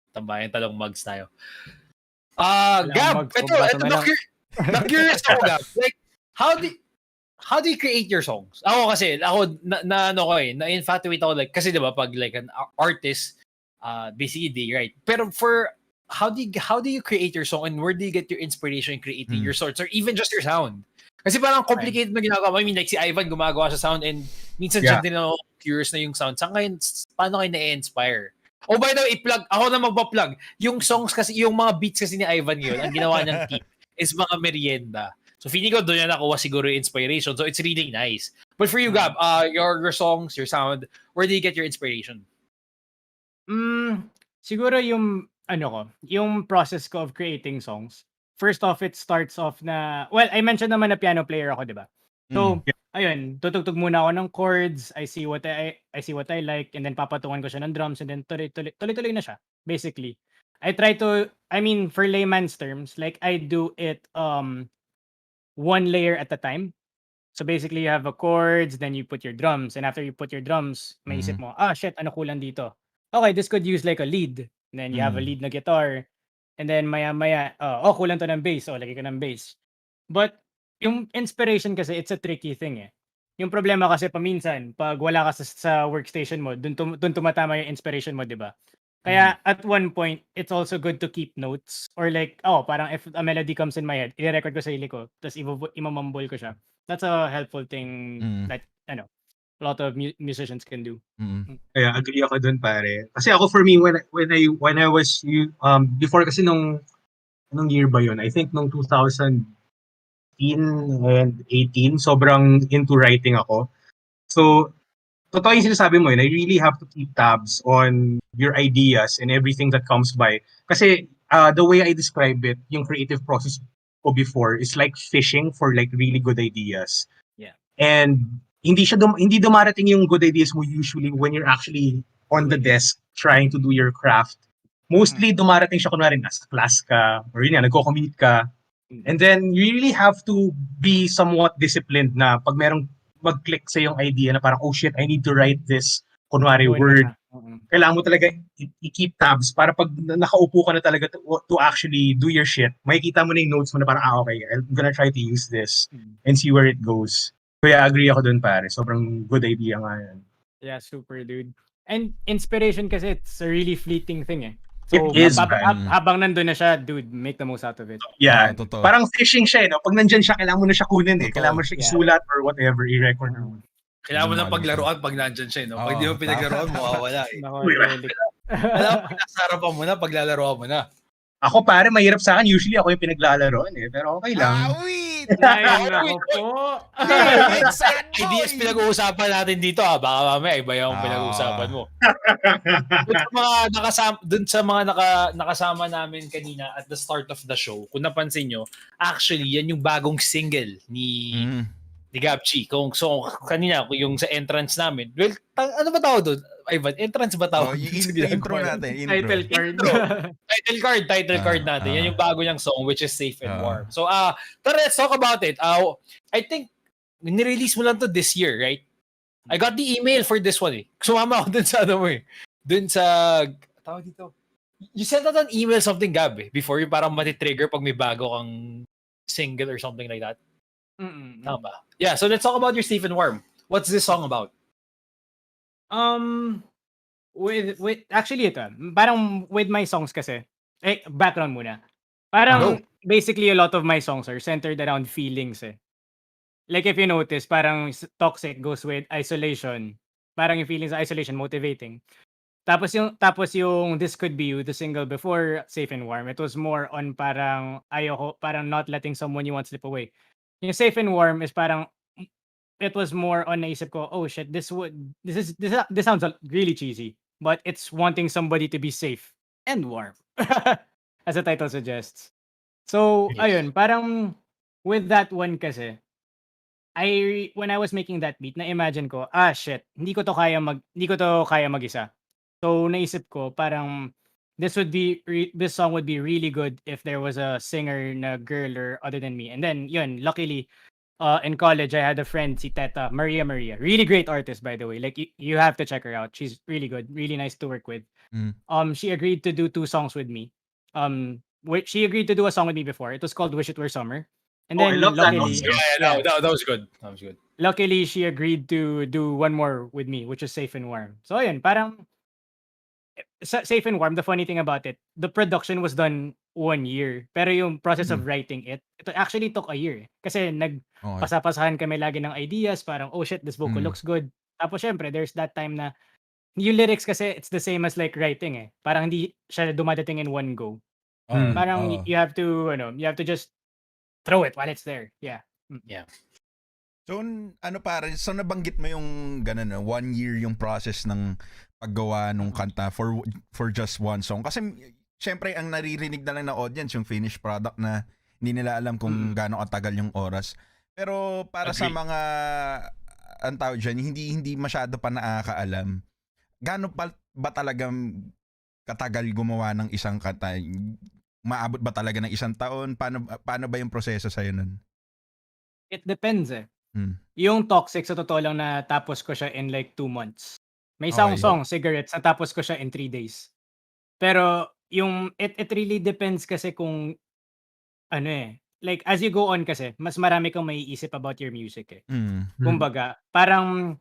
F: Tambayang Talong mugs tayo.
D: Walang
F: Gab,
D: mugs,
F: ito,
D: basta na lang.
F: na-curious ako, Gab. Like, how do you create your songs? Ako na-infatuate ako, like, kasi diba, pag like an artist, basically they write. Pero how do you create your song and where do you get your inspiration in creating your songs or even just your sound? Kasi parang complicated na ginagawa. I mean, like si Ivan gumagawa sa sound and minsan siya din ako curious na yung sound. Paano kayo na-inspire? Oh, by the way, i-plug. Ako na magpa-plug. Yung songs kasi, yung mga beats kasi ni Ivan yun, ang ginawa niyang team is mga merienda. So feeling ko doon na nakuha siguro yung inspiration. So it's really nice. But for you, Gab, your songs, your sound, where do you get your inspiration?
D: Siguro yung yung process ko of creating songs. First off, it starts off na, well, I mentioned naman na piano player ako, di ba? So, ayun, tutugtog muna ako ng chords, I see what I like, and then papatungan ko siya ng drums, and then tuloy-tuloy na siya, basically. For layman's terms, like, I do it one layer at a time. So basically, you have a chords, then you put your drums, and after you put your drums, maisip mo, shit, ano kulang dito? Okay, this could use like a lead. And then you have a lead na guitar. And then maya-maya, kulang to ng bass. Lagay ko ng bass. But yung inspiration kasi, it's a tricky thing eh. Yung problema kasi paminsan, pag wala ka sa workstation mo, dun tumatama yung inspiration mo, di ba? Kaya at one point, it's also good to keep notes. Or like, parang if a melody comes in my head, i-record ko sa sarili ko, tapos imamumble ko siya. That's a helpful thing that, a lot of musicians can do.
E: Mm.
C: Kaya agree ako dun, pare. Kasi ako, for me, when I was before, kasi anong year ba yun? I think nung 2018 and 18, sobrang into writing ako. So, totoo yung sinasabi mo yun. I really have to keep tabs on your ideas and everything that comes by. Kasi the way I describe it, yung creative process ko before is like fishing for like really good ideas.
D: Yeah.
C: And hindi dumarating yung good ideas mo usually when you're actually on the
D: Doing it.
C: desk trying to do your craft. Mostly dumarating siya kunwari nasa class ka or yun nga, nagko-commute ka. And then you really have to be somewhat disciplined na pag merong mag-click sa yung idea na parang, oh shit, I need to write this kunwari
D: Gawin mo
C: word.
D: siya.
C: Kailangan mo talaga i-keep tabs para pag nakaupo ka na talaga to actually do your shit, makikita mo na yung notes mo na parang, okay, I'm gonna try to use this and see where it goes. Kaya agree ako dun, pare. Sobrang good idea nga yan.
D: Yeah, super, dude. And inspiration kasi it's a really fleeting thing eh. So,
C: It is,
D: habang nandun na siya, dude, make the most out of it.
C: Yeah.
E: Totoo.
C: Parang fishing siya, no? Pag nandyan siya, kailangan mo na siya kunin eh.
E: Totoo.
C: Kailangan mo siya
D: Yeah.
C: isulat or whatever, i-record.
F: Kailangan mo
E: Yun
F: ng
E: ang
F: paglaruan pag nandyan siya, no? Pag di mo
E: Oo,
F: pinaglaruan, mawawala eh.
D: Nako,
C: Uy,
D: relic.
F: Kailangan pag nasa harapan mo na, paglalaroan mo na.
C: Ako, pare, mahirap sa akin. Usually ako yung pinaglalaroan eh. Pero okay lang.
E: wait!
D: Ay, nako po.
F: Ideas pinag-uusapan natin dito baka mamaya iba yung pinag-uusapan mo. Dun sa mga nakasama namin kanina at the start of the show, kung napansin nyo, actually yan yung bagong single ni Gab G. So kanina yung sa entrance namin, well, ano ba tawag doon? Ivan, entrance ba tawag?
E: Yung intro natin.
D: Title card. Title card natin. Yan yung bago niyang song, which is Safe and Warm. So, tara, let's talk about it. I think, nirelease mo lang to this year, right? I got the email for this one eh. Sumama ako dun sa ano mo eh. Dun sa, tawag dito. You sent out an email something, Gab eh, before yung parang matitrigger pag may bago kang single or something like that. Tama ba? Yeah, so let's talk about your Safe and Warm. What's this song about? With actually ito, parang with my songs kasi, background muna. Parang basically a lot of my songs are centered around feelings eh. Like if you notice, parang toxic goes with isolation. Parang yung feelings of isolation motivating. Tapos yung This Could Be You, the single before Safe and Warm, it was more on parang ayoko, parang not letting someone you want slip away. Yung Safe and Warm is parang it was more on naisip ko, oh shit, this sounds really cheesy, but it's wanting somebody to be safe and warm, as the title suggests. So, ayun, parang with that one kasi, when I was making that beat, na-imagine ko, shit, hindi ko to kaya mag-isa. So, naisip ko, parang this song would be really good if there was a singer na girl or other than me. And then, yun, luckily, in college, I had a friend, si Teta, Maria. Really great artist, by the way. Like, you have to check her out. She's really good, really nice to work with. She agreed to do 2 songs with me. She agreed to do a song with me before. It was called Wish It Were Summer. And then, luckily,
F: that was good. That was good.
D: Luckily, she agreed to do one more with me, which is Safe and Warm. So, ayun, parang Safe and Warm, the funny thing about it, the production was done 1 year. Pero yung process of writing it actually took a year. Kasi nagpasapasahan kami lagi ng ideas, parang, oh shit, this vocal looks good. Tapos syempre, there's that time na yung lyrics kasi it's the same as like writing eh. Parang hindi siya dumadating in one go. Parang you have to just throw it while it's there. Yeah.
F: Yeah.
E: So, so nabanggit mo yung ganun, 1 year yung process ng paggawa nung kanta for just one song. Kasi, syempre, ang naririnig na lang na audience, yung finished product na hindi nila alam kung gaano katagal yung oras. Pero, para sa mga, ang tawag dyan, hindi masyado pa nakakaalam, gaano ba talagang katagal gumawa ng isang kanta? Maabot ba talaga ng 1 taon? Paano ba yung proseso sa'yo nun?
D: It depends eh. Yung Toxic, sa totoo lang natapos ko siya in like 2 months. May isang song, Cigarettes, natapos ko siya in 3 days. Pero yung it really depends kasi kung ano eh. Like as you go on kasi, mas marami kang maiisip about your music eh. Kumbaga, parang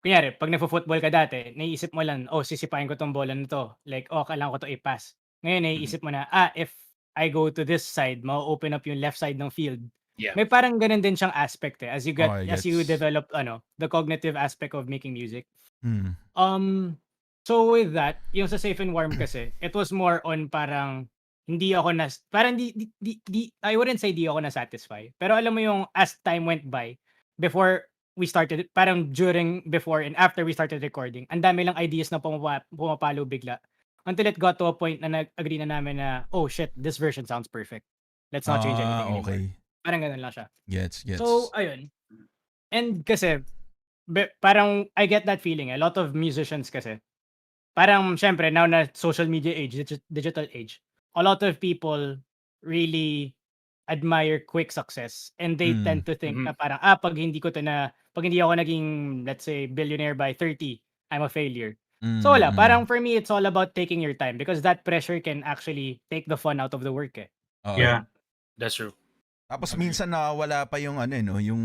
D: kunyari, pag nagfo-football ka dati, naiisip mo lang, sisipain ko tong bola na to. Like, kailangan ko to i-pass. Ngayon, naiisip mo na, if I go to this side, ma-open up yung left side ng field.
F: Yeah.
D: may parang ganun din siyang aspect as you get
E: Okay,
D: as you
E: gets.
D: develop the cognitive aspect of making music.
E: Mm.
D: So with that, yung sa Safe and Warm kasi, it was more on parang hindi ako parang I wouldn't say di ako na-satisfy. Pero alam mo yung as time went by, before we started, parang before and after we started recording, ang dami lang ideas na pumapalo bigla. Until it got to a point na nag-agree na namin na, oh shit, this version sounds perfect. Let's not change anything anymore.
E: Okay.
D: Parang ganun lang siya.
E: Gets.
D: So, ayun. And kasi, parang I get that feeling. A lot of musicians kasi, parang syempre now na social media age, digital age, a lot of people really admire quick success and they tend to think na parang pag hindi ako naging, let's say, billionaire by 30, I'm a failure. So wala, parang for me it's all about taking your time because that pressure can actually take the fun out of the work eh.
C: Yeah.
F: That's true.
E: Tapos minsan nawawala pa yung yung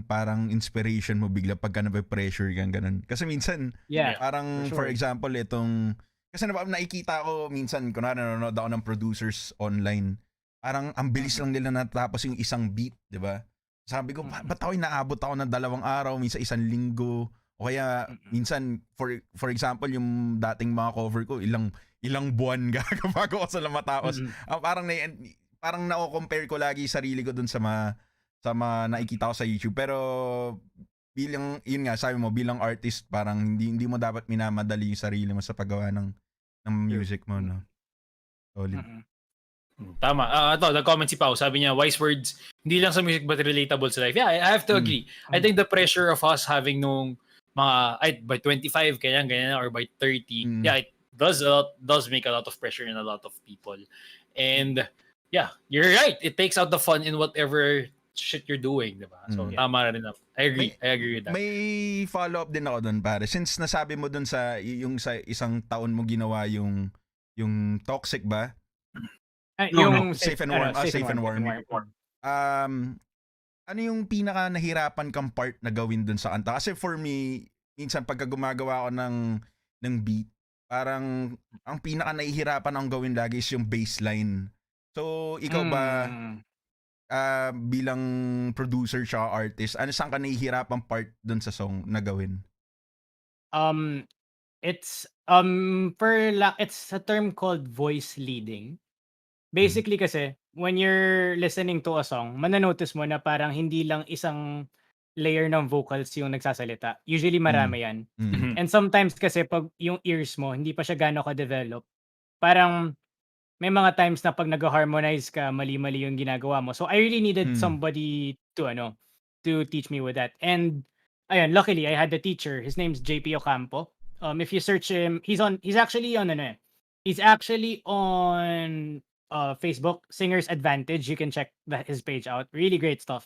E: parang inspiration mo bigla pagka na-pressure kang ganun. Kasi minsan parang for example kasi nakikita ko minsan kunwari nanonood ako ng producers online. Parang ang bilis lang nila natapos yung isang beat, 'di ba? Sabi ko, ba't ako inaabot ako ng 2 araw, minsan 1 linggo, o kaya minsan for example yung dating mga cover ko ilang buwan bago ako sila matapos. Parang na-compare ko lagi sarili ko dun sa mga nakikita ko sa YouTube. Pero bilang, yun nga, sabi mo, bilang artist, parang hindi mo dapat minamadali yung sarili mo sa paggawa ng music mo, no? Solid.
F: Tama. Ito, nag-comment si Pao. Sabi niya, wise words, hindi lang sa music but relatable sa life. Yeah, I have to agree. I think the pressure of us having nung by 25, ganyan, or by 30, yeah, it does make a lot of pressure in a lot of people. And yeah, you're right. It takes out the fun in whatever shit you're doing, diba? So, tama rin ako. I agree with that.
E: May follow-up din ako dun, pare. Since nasabi mo dun sa isang taon mo ginawa yung Toxic ba?
D: Yung
E: Safe and Warm. Ano yung pinaka nahirapan kang part na gawin dun sa kanta? Kasi for me, minsan pagka gumagawa ako ng beat, parang ang pinaka nahihirapan akong gawin lagi is yung bassline. So, ikaw ba bilang producer siya artist, saan ka nahihirapang part dun sa song na gawin?
D: It's it's a term called voice leading. Basically kasi when you're listening to a song, mananotice mo na parang hindi lang isang layer ng vocals yung nagsasalita. Usually marami yan. And sometimes kasi pag yung ears mo hindi pa siya gaano ka-develop, parang may mga times na pag nag-harmonize ka, mali-mali yung ginagawa mo. So I really needed somebody to teach me with that. And ayun, luckily I had a teacher. His name's JP Ocampo. If you search him, he's actually on Facebook, Singer's Advantage. You can check his page out. Really great stuff.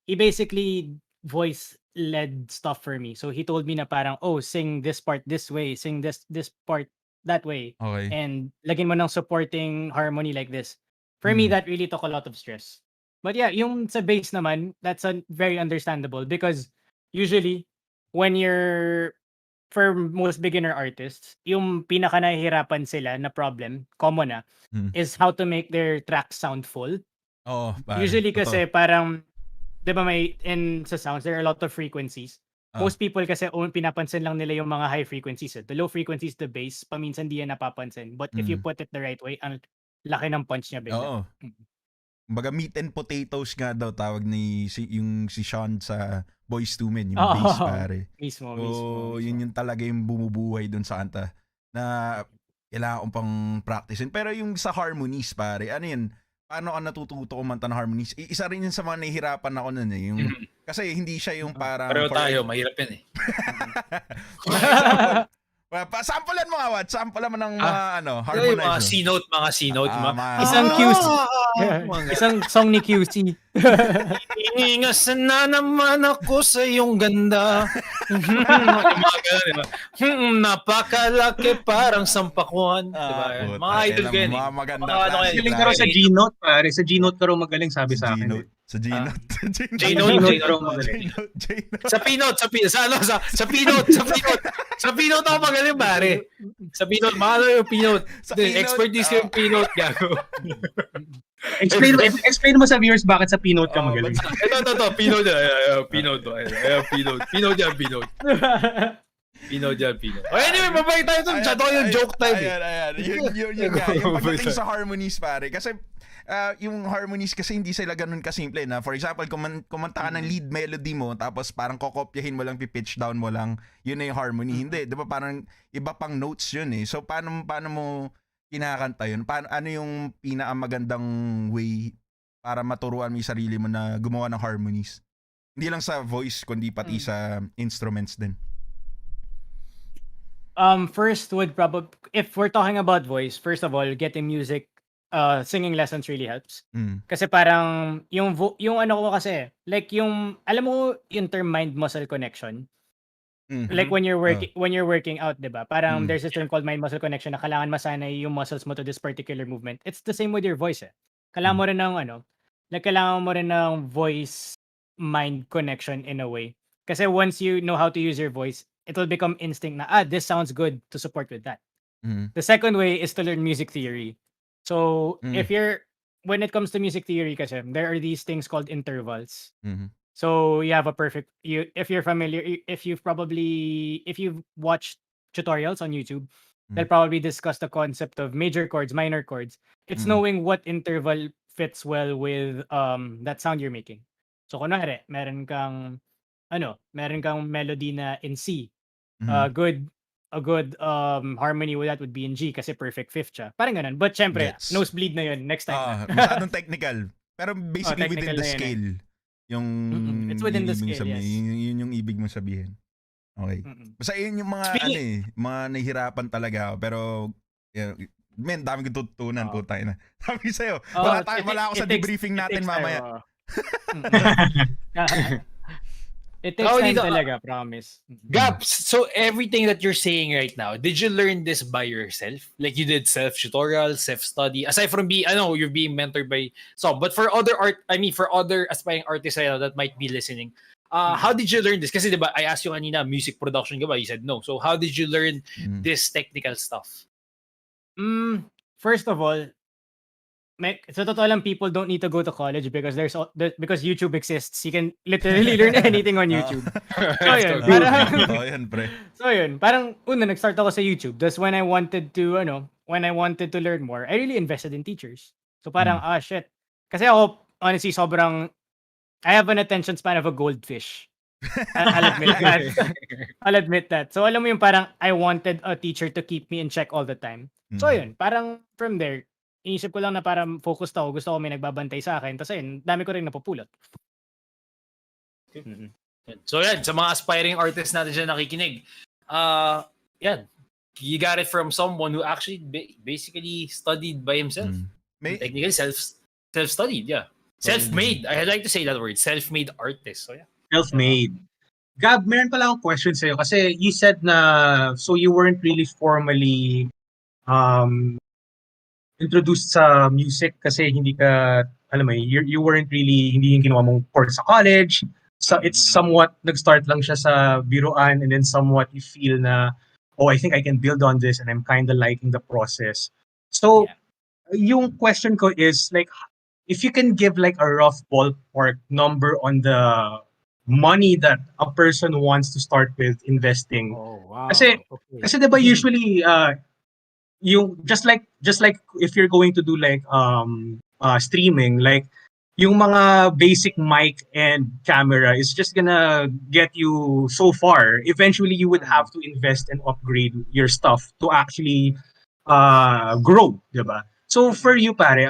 D: He basically voice led stuff for me. So he told me na parang, sing this part this way, sing this part that way.
E: Okay.
D: And lagyan mo ng supporting harmony like this. For me, that really took a lot of stress. But yeah, yung sa bass naman, that's very understandable because usually when for most beginner artists, yung pinaka nahihirapan sila na problem, common is how to make their tracks sound full. Usually kasi parang, di ba sa sounds, there are a lot of frequencies. Most people kasi pinapansin lang nila yung mga high frequencies. The low frequencies, the bass, paminsan di yan napapansin. But if you put it the right way, ang laki ng punch niya bigla.
E: Baga meat and potatoes nga daw tawag yung si Sean sa Boys to Men, yung bass pare.
D: Mismo.
E: Yun yung talaga yung bumubuhay dun sa kanta na kailangan kong pang practicein. Pero yung sa harmonies pare, ano yun? Paano ka natututo kumanta ng harmonies? Isa rin yun sa mga nahihirapan ako nun eh. Kasi hindi siya yung parang...
F: Pero tayo, mahirap yan eh.
E: Sampulan mo nga, Wat. Sampulan mo ng mga harmonize.
F: Mga C-note.
D: Isang QC. Isang song ni QC.
F: Ingasan na naman ako sa iyong ganda. Napakalaki parang sampakuan. Mga idol ko yan.
E: Mga maganda.
C: Magaling ka rin sa G-note, pare. Sa G-note ka rin magaling, sabi sa akin.
E: Sa G-Note.
F: J-Note
C: raw magaling.
E: J-Note.
F: Sa Pinot, sa Pinot ako magaling, pare. Sa Pinot, mahalo yung Pinot.
E: Sa Pinot,
F: Expertise ko yung Pinot, gago.
C: Explain mo sa viewers bakit sa Pinot ka magaling.
F: Ito, Pinot yan. Pinot. Anyway, mabay tayo dun. Chat yung joke time.
E: Ayan. Yun nga. Yung pagdating sa harmonies, pare. Kasi, yung harmonies kasi hindi sila ganun kasimple na. For example, kumanta ka ng lead melody mo, tapos parang kokopyahin mo lang, pitch down mo lang, yun na yung harmony. Hindi, di ba parang iba pang notes yun eh. So, paano mo kinakanta yun? Ano yung pinakamagandang way para maturuan mo yung sarili mo na gumawa ng harmonies? Hindi lang sa voice, kundi pati sa instruments din.
D: First would probably, if we're talking about voice, first of all, getting music, singing lessons really helps. Kasi parang yung ano ko kasi, like yung alam mo yung term mind-muscle connection. Like when you're working out, 'di ba? Parang there's a term called mind-muscle connection na kailangan masanay yung muscles mo to this particular movement. It's the same with your voice eh. Kailangan mo rin ng kailangan mo rin ng voice mind connection in a way. Kasi once you know how to use your voice, it will become instinct na this sounds good to support with that. The second way is to learn music theory. So when it comes to music theory kasi, there are these things called intervals. So you have if you're familiar, if you've watched tutorials on YouTube, they'll probably discuss the concept of major chords, minor chords. It's knowing what interval fits well with that sound you're making. So kunwari, meron kang melody na in C. A good harmony with that would be in G kasi perfect fifth siya. Parang ganun. But syempre, nosebleed na yun next time.
E: Masyadong technical. Pero basically within the scale. Yung
D: it's within the scale,
E: sabihin,
D: yes.
E: Yun yung ibig mo sabihin. Okay. Basta yun yung mga mga nahihirapan talaga. Pero dami kong tutunan po tayo na. Sabi sa'yo, wala ako sa debriefing natin mamaya.
D: It takes time talaga, promise.
F: Gab, so everything that you're saying right now, did you learn this by yourself? Like you did self-tutorial, self-study? Aside from you're being mentored by some, but for other aspiring artists that might be listening, how did you learn this? Kasi diba, I asked you kanina, music production ka ba? You said no. So how did you learn this technical stuff?
D: First of all, sa totoo lang, people don't need to go to college because because YouTube exists. You can literally learn anything on YouTube. So yun, parang nag-start ako sa YouTube. That's when I wanted to learn more, I really invested in teachers. So parang shit. Kasi ako honestly I have an attention span of a goldfish. I'll admit that. So alam mo yung parang I wanted a teacher to keep me in check all the time. So yun, parang from there, inisip ko lang na parang focused ako. Gusto ko may nagbabantay sa akin. Tapos ayun, dami ko rin napupulot.
F: So yan, sa mga aspiring artists natin dyan nakikinig, yan, you got it from someone who actually basically studied by himself. Technically self-studied, yeah. Self-made. I'd like to say that word, self-made artist. So yeah.
C: Self-made. Gab, meron pala akong question sa'yo kasi you said na so you weren't really formally introduced sa music kasi hindi ka, alam mo, you weren't really, hindi yung ginawa mong course sa college. So it's somewhat, nag-start lang siya sa biruan and then somewhat you feel na, I think I can build on this and I'm kind of liking the process. So, yung question ko is, like, if you can give like a rough ballpark number on the money that a person wants to start with investing.
D: Oh, wow.
C: Kasi diba usually, yung just like if you're going to do like streaming, like yung mga basic mic and camera is just gonna get you so far. Eventually you would have to invest and upgrade your stuff to actually grow, diba? So for you pare,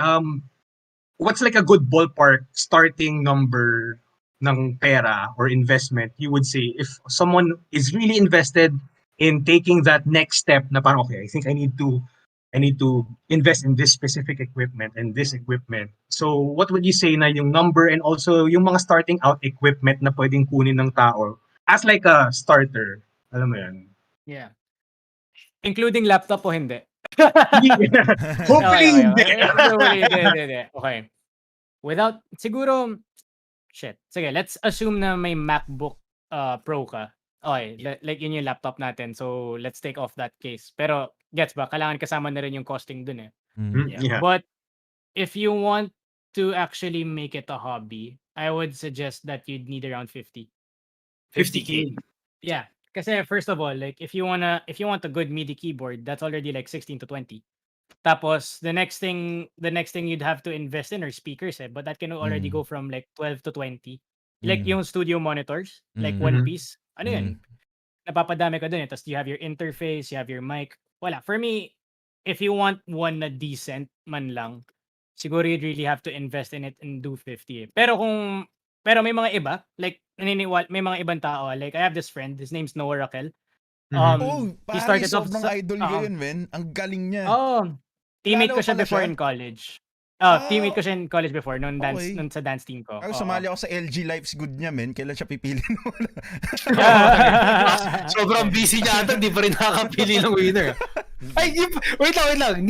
C: what's like a good ballpark starting number ng pera or investment you would say if someone is really invested in taking that next step na parang okay, I think I need to invest in this specific equipment and this equipment. So what would you say na yung number and also yung mga starting out equipment na pwedeng kunin ng tao as like a starter? Alam mo yan?
D: Yeah. Including laptop o hindi?
C: Hopefully hindi.
D: Okay. Without, siguro, shit. Sige, let's assume na may MacBook Pro ka. Okay, like yun yung laptop natin. So, let's take off that case. Pero, gets ba? Kailangan kasama na rin yung costing dun eh.
C: Yeah.
D: But, if you want to actually make it a hobby, I would suggest that you'd need around 50.
F: 50K.
D: Yeah. Kasi first of all, like if you want a good MIDI keyboard, that's already like 16 to 20. Tapos the next thing you'd have to invest in are speakers but that can already go from like 12 to 20. Like yung studio monitors, like one piece. Ano yun? Napapadami ka dun Tapos you have your interface, you have your mic. Wala. For me, if you want one na decent man lang, siguro you'd really have to invest in it and do 50. Pero may mga iba, like may mga ibang tao. Like I have this friend, his name's Noah Raquel.
E: He started off sobrang idol ko yun, man. Ang galing niya.
D: Teammate
E: Lalo
D: ko siya
E: pala
D: before
E: siya?
D: in college. Teammate ko siya in college before, nun sa dance team ko.
E: Ako sumali ako sa LG Life's Good niya, man. Kailan siya pipili nun?
F: Sobrang busy niya ata, di pa rin nakakapili ng winner. Ay, wait lang.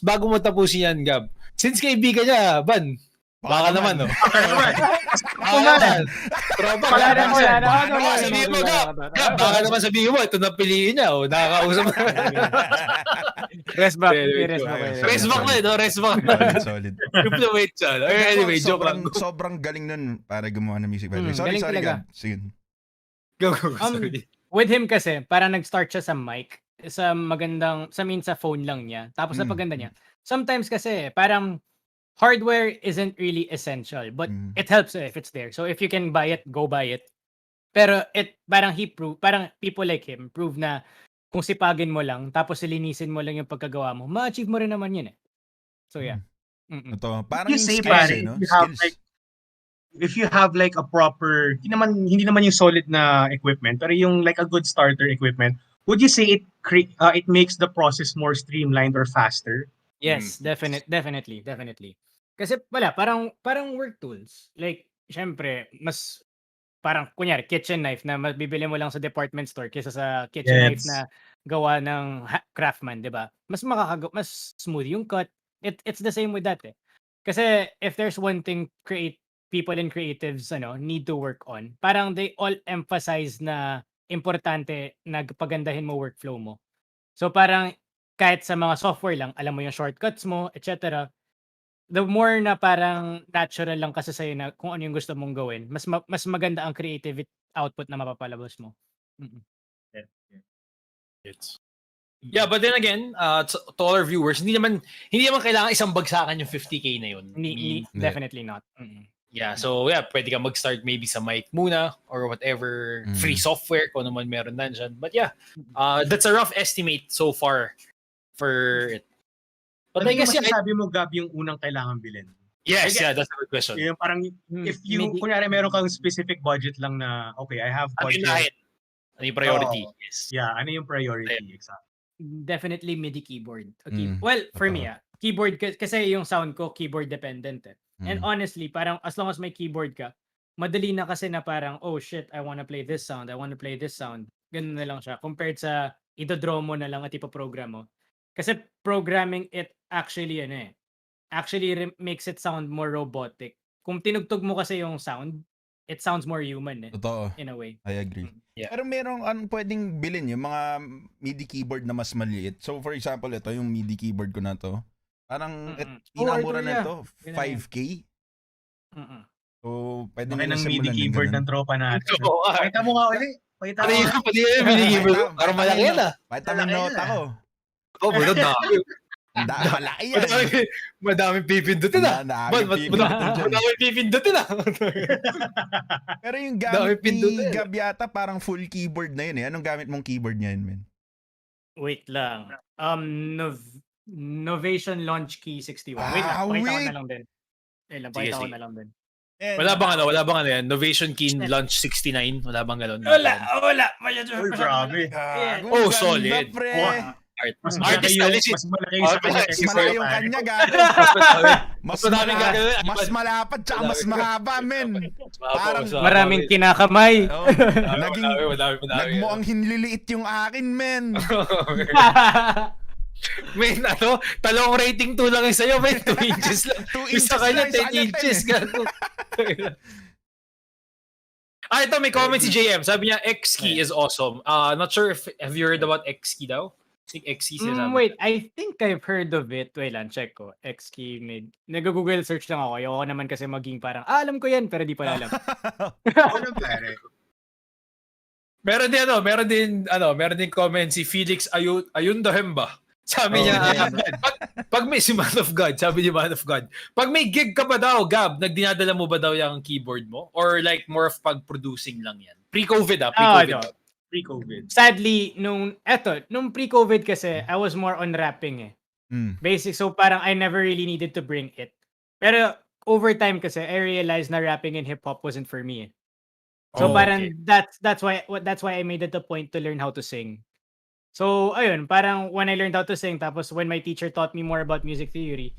F: Bago mo tapusin yan, Gab. Since kaibigan niya, Ban, baka naman, no?
D: Wala na.
F: Sabihin mo, Gab, baka naman sabihin mo, ito na piliin niya, nakakausap na.
D: Rest back.
F: Rest back na, no? Rest back.
E: Solid.
F: Diplomat siya. Anyway, joke lang.
E: Sobrang galing nun para gumawa ng music. Sorry,
D: galing
E: Gab. Sige.
F: Go, sorry.
D: With him kasi, parang nag-start siya sa mic, sa phone lang niya. Tapos sa paganda niya. Sometimes kasi, parang hardware isn't really essential, but it helps if it's there. So if you can buy it, go buy it. Pero parang people like him prove na kung sipagin mo lang, tapos silinisin mo lang yung pagkagawa mo, ma-achieve mo rin naman yun So yeah.
E: Ito, parang
C: You
E: yung
C: say,
E: skills,
C: pare,
E: no?
C: if you have like a proper, hindi naman yung solid na equipment, pero yung like a good starter equipment, would you say it makes the process more streamlined or faster?
D: Yes, definitely. Kasi parang work tools. Like, syempre, mas parang kunyari kitchen knife na mabibili mo lang sa department store kaysa sa kitchen knife na gawa ng craftsman, 'di ba? Mas mas smooth yung cut. It's the same with that Kasi if there's one thing people in creatives need to work on, parang they all emphasize na importante na pagandahin mo workflow mo. So parang kahit sa mga software lang, alam mo yung shortcuts mo, etc. The more na parang natural lang kasi sa'yo na kung ano yung gusto mong gawin, mas maganda ang creative output na mapapalabas mo.
F: Yeah, but then again, to all our viewers, hindi naman kailangan isang bagsakan yung 50K na yun.
D: Definitely not.
F: Yeah, so yeah, pwede ka mag-start maybe sa mic muna or whatever free software kung ano man meron nandiyan. But yeah, that's a rough estimate so far for it. But I guess
C: sabi mo, Gab, yung unang kailangan bilhin.
F: Yes, that's a good question.
C: Yung parang if you kunyari meron kang specific budget lang na okay, I have budget.
F: Ano yung priority? Yes.
C: Yeah, ano yung priority? Exactly.
D: Definitely MIDI keyboard. Okay. Well, for me, keyboard kasi yung sound ko keyboard dependent And honestly, parang as long as may keyboard ka, madali na kasi na parang, oh shit, I wanna play this sound, Ganun na lang siya. Compared sa idodraw mo na lang at ipaprogram mo. Kasi programming it actually makes it sound more robotic. Kung tinugtog mo kasi yung sound, it sounds more human
E: Totoo.
D: in a way.
E: I agree.
F: Yeah.
E: Pero merong pwedeng bilhin yung mga MIDI keyboard na mas maliit. So for example, ito yung MIDI keyboard ko na to. Parang pinamura na ito, 5K. So pwede na
C: ng MIDI keyboard ng tropa natin. Pakita mo nga ulit. Pakita mo.
F: Pwede yung MIDI keyboard. Parang malaki yan
E: Pakita mo note ako.
F: Pero dami.
E: Malaki yan.
F: Madaming pipindutin Madaming pipindutin
E: Pero yung gamit ni Gab yata parang full keyboard na yun Anong gamit mong keyboard niyan, man?
D: Wait lang. Novation Launch Key 61. Wait lang, pakita ko na lang din. Pakita ko na lang din.
F: Wala bang ano yan? Novation Key Launch 69? Wala bang gano'n?
D: Wala.
C: Grabe.
F: Oh, solid.
C: Mas malaki yung sa kanya.
E: Mas malaki yung kanya, gago. Mas malapad tsaka mas mahaba, men. Parang
D: maraming kinakamay.
E: Nagmuang hinliliit yung akin, men.
F: Men, talong rating 2 lang yung sa'yo, men. 2 inches lang.
E: 2 inches
F: sa kanya,
E: lang,
F: 10 inches. Ito may comment si JM. Sabi niya, X-Key is awesome. Not sure if have you heard about X-Key daw? I think X-Key sinasabi.
D: Wait, I think I've heard of it. Wait lang, check ko. X-Key mid. Nag-Google search lang ako. Ayoko naman kasi maging parang, alam ko yan, pero di pala alam.
C: Ano pare?
F: Meron din comment si Felix Ayundahem ba? Sabi niya, pag may si Man of God, sabi niya Man of God. Pag may gig ka ba daw, Gab, nagdinadala mo ba daw yung keyboard mo? Or like more of pag-producing lang yan? Pre-COVID pre-COVID.
D: No.
C: Pre-COVID.
D: Sadly, nung pre-COVID kasi, I was more on rapping eh. Basic, so parang I never really needed to bring it. Pero over time kasi, I realized na rapping and hip-hop wasn't for me eh. So parang that's why I made it a point to learn how to sing. So ayun, parang when I learned how to sing, tapos when my teacher taught me more about music theory,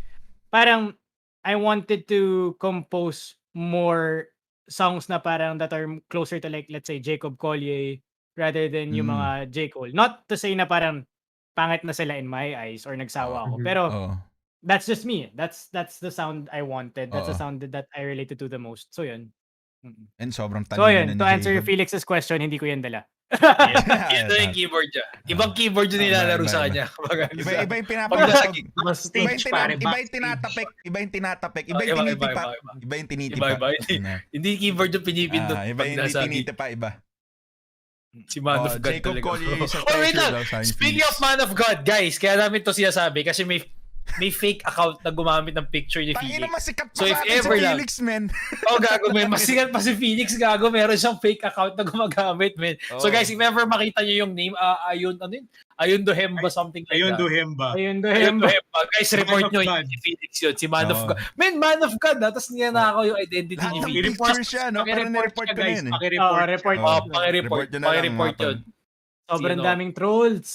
D: parang I wanted to compose more songs na parang that are closer to like let's say Jacob Collier rather than yung mga J. Cole. Not to say na parang pangit na sila in my eyes or nagsawa ako, pero that's just me. That's the sound I wanted. That's the sound that I related to the most. So yun.
E: And sobrang
D: So
E: talino
D: yun,
E: ni
D: to answer
E: Jacob.
D: Felix's question, hindi ko yan dala.
F: Ito yung keyboard niya. Ibang keyboard yung nilalaro sa kanya.
E: Iba yung pinapakasag.
C: Stage pare.
E: Iba yung tinatapik. Iba yung tinatapik. Iba yung tinitipa. Iba yung tinitipa.
F: Hindi keyboard yung pinipindot.
E: Iba yung tinitipa. Iba.
F: Si Man of God
E: Jacob
F: talaga.
E: Collier sa
F: Wait lang.
E: treasure daw.
F: Speaking of Man of God, guys, kaya namin to sinasabi kasi may fake account na gumamit ng picture ni
E: Tangina,
F: Felix.
E: masikat pa
F: So if
E: sa atin si
F: ever lang-
E: Felix, man.
F: Gago, men. Masigat pa si Felix, gago. Meron siyang fake account na gumagamit, men. So guys, if ever makita niyo yung name, Ayundohemba, something like that.
C: Ayundohemba.
D: Ayundohemba.
F: Guys, report
C: Man of
F: nyo
C: God.
F: si Felix yun, si Man of God. Men, Man of God, tapos niya na ako yung identity
E: Lahat
F: ni
E: ng
F: Felix.
E: picture siya, no? Pero nireport ko na
C: guys.
E: yun eh.
C: Pakireport.
D: Report.
F: Pakireport
E: nyo na lang,
F: Pakireport
E: mga tol.
F: yun.
D: Sobrang
F: Sino?
D: daming trolls.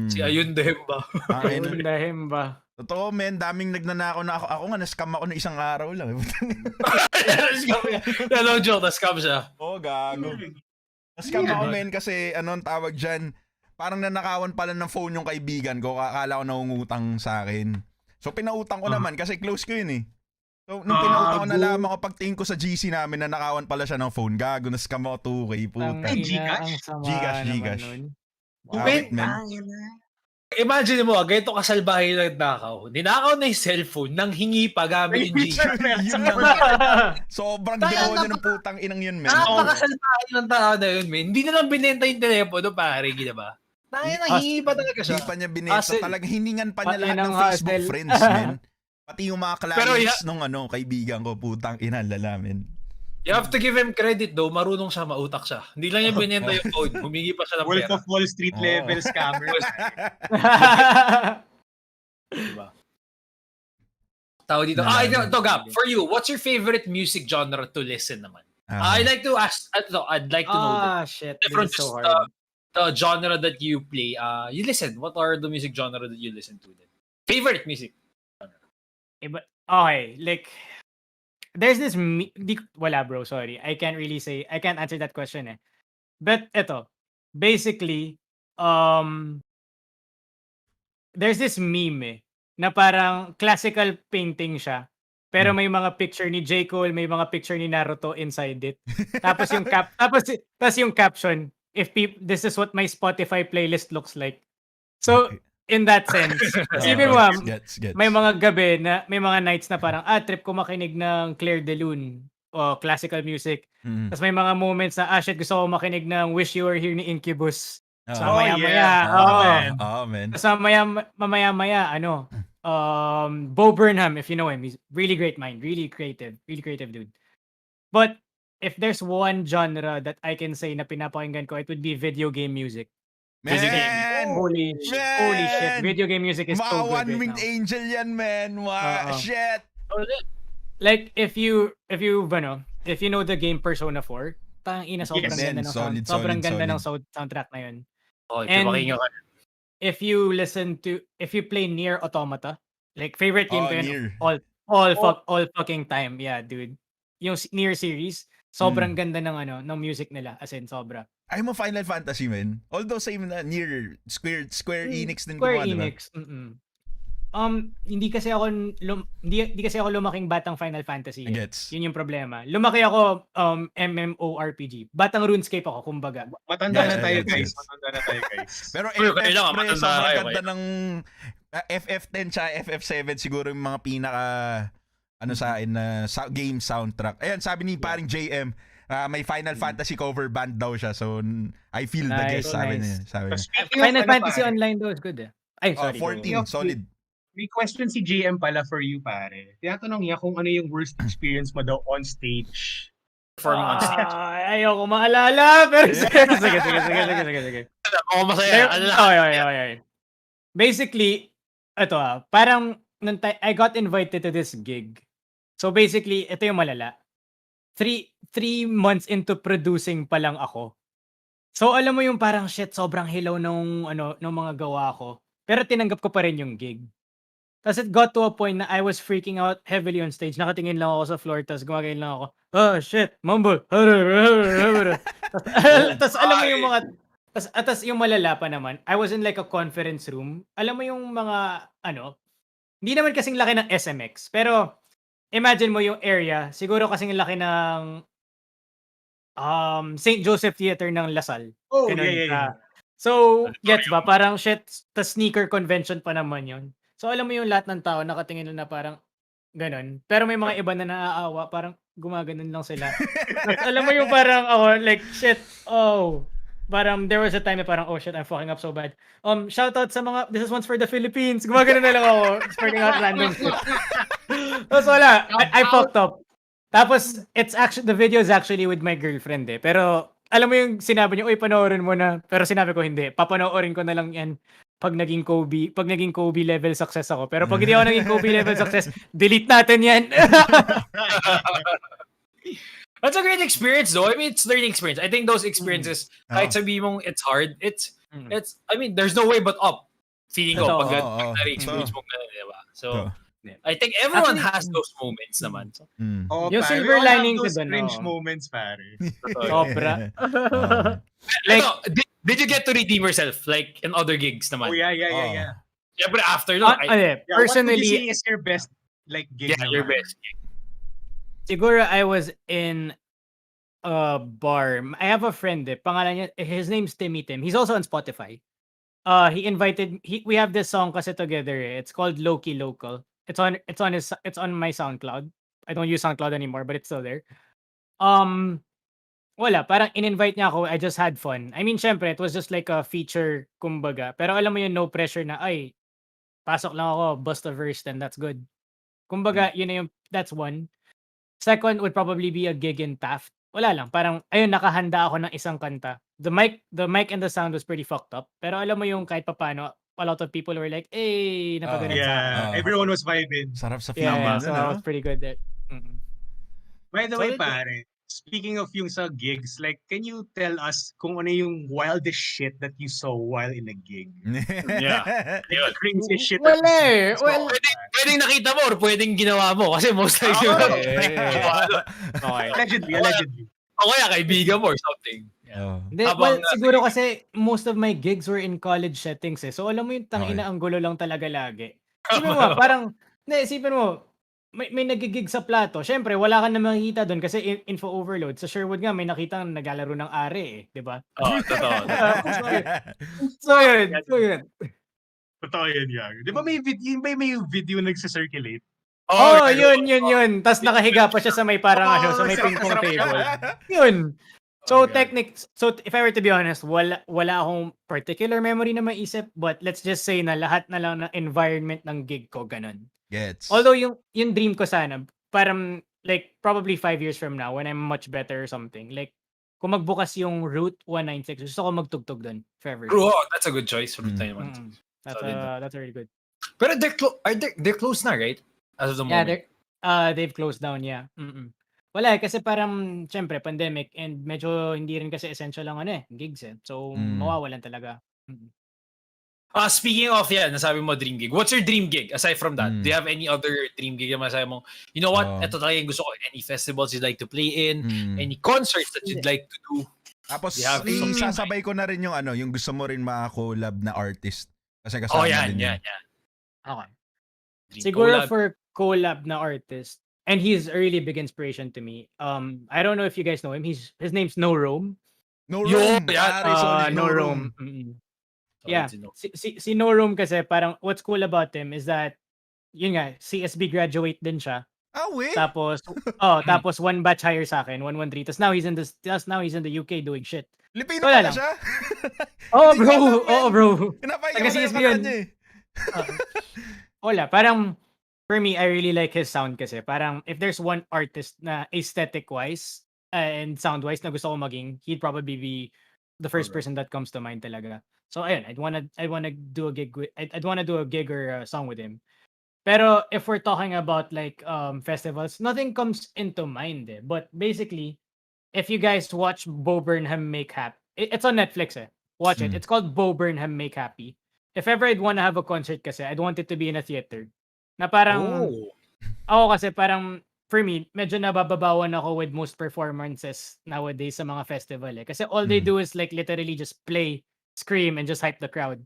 F: Si Ayundohemba.
D: Ayundohemba.
E: Totoo, men. Daming nagnanakaw na ako. Ako nga, na-scam ako na isang araw lang.
F: No joke, na-scam siya.
E: Gago. Na-scam ako, men, kasi anong tawag dyan, parang nanakawan pala ng phone yung kaibigan ko. Akala ko nangungutang sa akin. So, pinautang ko naman kasi close ko yun eh. So, nung pinautang ko, nalaman ko pagtingin ko sa GC namin, nanakawan pala siya ng phone. Gago, na-scam ako 2K. Puta. Gcash.
F: Wait,
E: man.
F: Imagine mo, ganito kasalbahe yung nagnakaw. Ninakaw na yung cellphone, nang hingi pa gamit yung Gcash.
E: Yun lang. Sobrang demonyo ng putang inang yun, man.
F: Napakasalbahe ng tao na yun, man. Hindi na lang binenta yung telepono, pare, di ba? Hingi pa talaga siya.
E: Hindi pa niya binenta. Talagang hiningan pa niya
D: Pati
E: lahat ng
D: ng
E: Facebook
D: hustle.
E: friends, man. Pati yung mga
F: Pero
E: clients nung kaibigan ko, putang ina, lalamin.
F: You have to give him credit though, marunong siya, mautak siya. Hindi lang niya binenta yung phone, humingi pa siya ng
C: Wolf
F: pera.
C: of Wall Street level scammer.
F: Diba? Tao dito. Ito, Gab, for you, what's your favorite music genre to listen naman? I'd like to ask, I'd like to know that.
D: Shit.
F: From
D: This is so
F: just
D: hard.
F: the genre that you play, you listen. What are the music genre that you listen to then? Favorite music?
D: Okay, like, there's this, wala bro, sorry. I can't answer that question eh. But eto, basically, there's this meme eh, na parang classical painting siya. Pero may mga picture ni J. Cole, may mga picture ni Naruto inside it. Tapos yung tapos yung caption, this is what my Spotify playlist looks like. So, in that sense, isipin mo,
E: Gets.
D: may mga gabi na, may mga nights na parang, trip ko makinig ng Claire de Lune o classical music. Tapos may mga moments na, shit, gusto ko makinig ng Wish You Were Here ni Incubus. So, maya-maya.
E: Man.
D: So, mamaya-maya, Bo Burnham, if you know him, he's really great mind, really creative dude. But, if there's one genre that I can say na pinapakinggan ko, it would be video game music.
E: Man!
D: Holy shit. Video game music is so good right
E: One-winged
D: now.
E: angel yan, man. Shit.
D: Like, if you know the game Persona 4, tangina, sobrang ganda ng sound. Sobrang ganda ng soundtrack na yun. And if you play Nier Automata, like, favorite game ko yun, all fucking time. Yeah, dude. Yung Nier series, sobrang ganda ng music nila, as in sobra.
E: Ay mo Final Fantasy, man. Although same na near Square Enix din
D: Square
E: gumawa,
D: Enix.
E: diba?
D: Hindi kasi ako hindi kasi ako lumaking batang Final Fantasy.
E: Gets.
D: Yun yung problema. Lumaki ako MMORPG. Batang RuneScape ako kumbaga.
C: Matanda na
E: Yeah,
C: tayo,
E: yeah,
C: guys.
E: yeah.
C: Matanda na tayo, guys.
E: Pero
F: Uy,
E: FF,
F: kayo lang,
E: pre,
F: matanda
E: sobrang
F: kayo,
E: ganda ng FF10 tsaka FF7 siguro yung mga pinaka sa akin na game soundtrack. Ayan, sabi ni paring JM, may Final Fantasy cover band daw siya. So, I feel the
D: Nice,
E: guess, sabi
D: nice.
E: niya. Sabi niya.
C: Speaking of
D: Final Fantasy
C: pare,
D: Online daw is good eh. Ay, sorry.
E: 14, solid.
C: may question si JM pala for you, pare. Tinatanong niya kung ano yung worst experience mo daw on stage.
F: Performing on stage.
D: Ayoko maalala. Pero sige.
F: Ako masaya.
D: Okay. Basically, parang I got invited to this gig. So basically, ito yung malala. 3 months into producing pa lang ako. So alam mo yung parang shit, sobrang hilaw nung mga gawa ko. Pero tinanggap ko pa rin yung gig. Tapos it got to a point na I was freaking out heavily on stage. Nakatingin lang ako sa floor, tapos gumagayin lang ako, shit, mumble. Tapos alam mo yung mga, tapos yung malala pa naman, I was in like a conference room. Alam mo yung mga, hindi naman kasing laki ng SMX, pero imagine mo yung area, siguro kasing laki ng St. Joseph Theater ng Lasal.
C: Oh,
D: Ganun
C: yeah.
D: ka. So, gets ba? Parang shit, tas sneaker convention pa naman yun. So, alam mo yung lahat ng tao nakatingin lang na parang ganun. Pero may mga iba na naaawa, parang gumaganon lang sila. Tapos alam mo yung parang ako, like, shit, parang there was a time na parang, oh shit, I'm fucking up so bad. Shoutout sa mga, this is once for the Philippines. Gumaganon na lang ako, spreading out random shit. Tapos wala, I fucked up. Tapos, the video is actually with my girlfriend eh. Pero, alam mo yung sinabi niya, uy, panoorin mo na. Pero sinabi ko hindi. Papanoorin ko na lang yan pag naging Kobe level success ako. Pero pag hindi ako naging Kobe level success, delete natin yan.
F: That's a great experience though. I mean, it's learning experience. I think those experiences, kahit sabihin mong it's hard, it's, I mean, there's no way but up. Feeling ko, pag na-experience mo na, diba? So, I think everyone has those moments naman. So.
C: Oh,
D: Yung
C: pare,
D: silver
C: we all have
D: lining ko
C: those
D: dun,
C: cringe moments, pare.
D: Sobra.
F: Like, did you get to redeem yourself like in other gigs naman?
C: Oh, yeah.
F: But after
C: Personally,
D: personally,
C: what would you say is your best gig?
F: your best.
D: siguro I was in a bar. I have a friend pangalan niya, his name's Tim. He's also on Spotify. He invited we have this song kasi together. It's called Loki Local. It's on my SoundCloud. I don't use SoundCloud anymore, but it's still there. Wala, parang in-invite niya ako. I just had fun. I mean, syempre, it was just like a feature, kumbaga. Pero alam mo yun, no pressure na, ay, pasok lang ako, bust a verse, then that's good. Kumbaga, yun na yung, that's one. Second would probably be a gig in Taft. Wala lang, parang, ayun, nakahanda ako ng isang kanta. The mic and the sound was pretty fucked up. Pero alam mo yung kahit papano, a lot of people were like, hey, napaganan sa akin.
C: Everyone was vibing.
E: Sarap sa feeling.
D: Yeah, so I was pretty good there.
C: By the way,
D: Solid.
C: pare, speaking of yung sa gigs, like, can you tell us kung ano yung wildest shit that you saw while in a gig?
F: Yeah.
C: The craziest shit.
D: Wala eh. Well,
F: Pwedeng nakita mo or pwedeng ginawa mo kasi most likely
D: okay.
C: Allegedly.
F: O kaya kaibigan mo or something.
D: Hindi, well, siguro kasi most of my gigs were in college settings eh. So alam mo yung tangina ang gulo lang talaga lagi. Isipin mo, parang, isipin mo, may nagigig sa plato. Siyempre, wala ka na makikita doon kasi info overload. Sa Sherwood nga, may nakita naglalaro ng are eh. Di ba?
F: Oo, totoo.
D: So yun.
C: Totoo yun, Yang. Di ba may video nagsa-circulate?
D: Oh, yun. Tapos nakahiga pa siya sa may parang sa may ping-pong table. Yun. So if I were to be honest, wala akong particular memory na maisip, but let's just say na lahat na lang ng environment ng gig ko ganun.
E: Gets.
D: Although yung dream ko sana, parang like probably 5 years from now when I'm much better or something, like kung magbukas yung Route 196, gusto ko magtugtog doon forever.
F: Oh, that's a good choice.
D: That's really good.
F: Pero they're close na, right? As of the moment.
D: Yeah, they've closed down, yeah. Wala kasi parang syempre pandemic and medyo hindi rin kasi essential lang gigs eh. So mawawalan talaga.
F: Speaking of nasabi mo dream gig. What's your dream gig aside from that? Do you have any other dream gig na masabi mo? You know what? Ito talaga yung gusto ko. Any festivals you'd like to play in? Any concerts that you'd like to do?
E: Tapos sasabay ko na rin yung gusto mo rin maka-collab na artist. Kasi kasama din.
F: Yan.
D: Okay. Siguro
F: Collab.
D: for collab na artist, and he's a really big inspiration to me. I don't know if you guys know him. His name's No Rome.
E: No
F: Yo,
E: room.
F: yeah,
E: Pare, solid
D: No
E: no
D: Rome.
E: room.
D: Yeah.
F: Solid, no.
D: Si No Rome kasi parang what's cool about him is that yun nga, CSB graduate din siya.
E: Ah, we?
D: Tapos one batch higher sa akin, 113. Now he's in the UK doing shit.
E: Lipino
D: Wala
E: pala
D: lang.
E: siya?
D: Oh,
E: Hindi ko
D: bro.
E: alam yan.
D: Oo, bro.
E: Pinapakinggan
D: Taga
E: ko na yung
D: CSB
E: kanta
D: yun.
E: niya eh.
D: Wala, parang for me, I really like his sound kasi parang if there's one artist na aesthetic-wise and sound-wise na gusto ko maging, he'd probably be the first
F: Alright.
D: person that comes to mind talaga. So ayun, I'd wanna do a gig with, I'd wanna do a gig or a song with him. Pero if we're talking about like festivals, nothing comes into mind eh. But basically, if you guys watch Bo Burnham Make Happy, it's on Netflix eh. Watch it.
E: Mm.
D: It's called Bo Burnham Make Happy. If ever I'd wanna have a concert kasi, I'd want it to be in a theater. Na parang,
F: Oh.
D: ako kasi parang, for me, medyo nabababawan ako with most performances nowadays sa mga festival eh. Kasi all they
E: Mm.
D: do is like literally just play, scream, and just hype the crowd.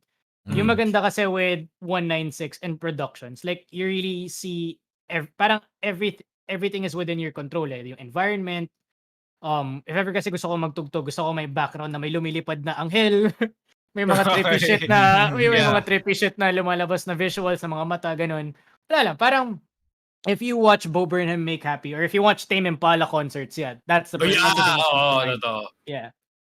D: Yung
E: Mm.
D: maganda kasi with 196 and productions, like you really see, parang everything is within your control eh. Yung environment, if ever kasi gusto ko magtugtog, gusto ko may background na may lumilipad na anghel, may mga trippy shit na, may
F: Yeah.
D: mga trippy shit na lumalabas na visual sa mga mata, ganun. Wala lang, parang, if you watch Bo Burnham Make Happy, or if you watch Tame Impala concerts, yeah, that's the
F: Oh,
D: that's the
F: yeah,
D: thing that comes to
F: oo,
D: mind.
F: totoo.
D: Yeah.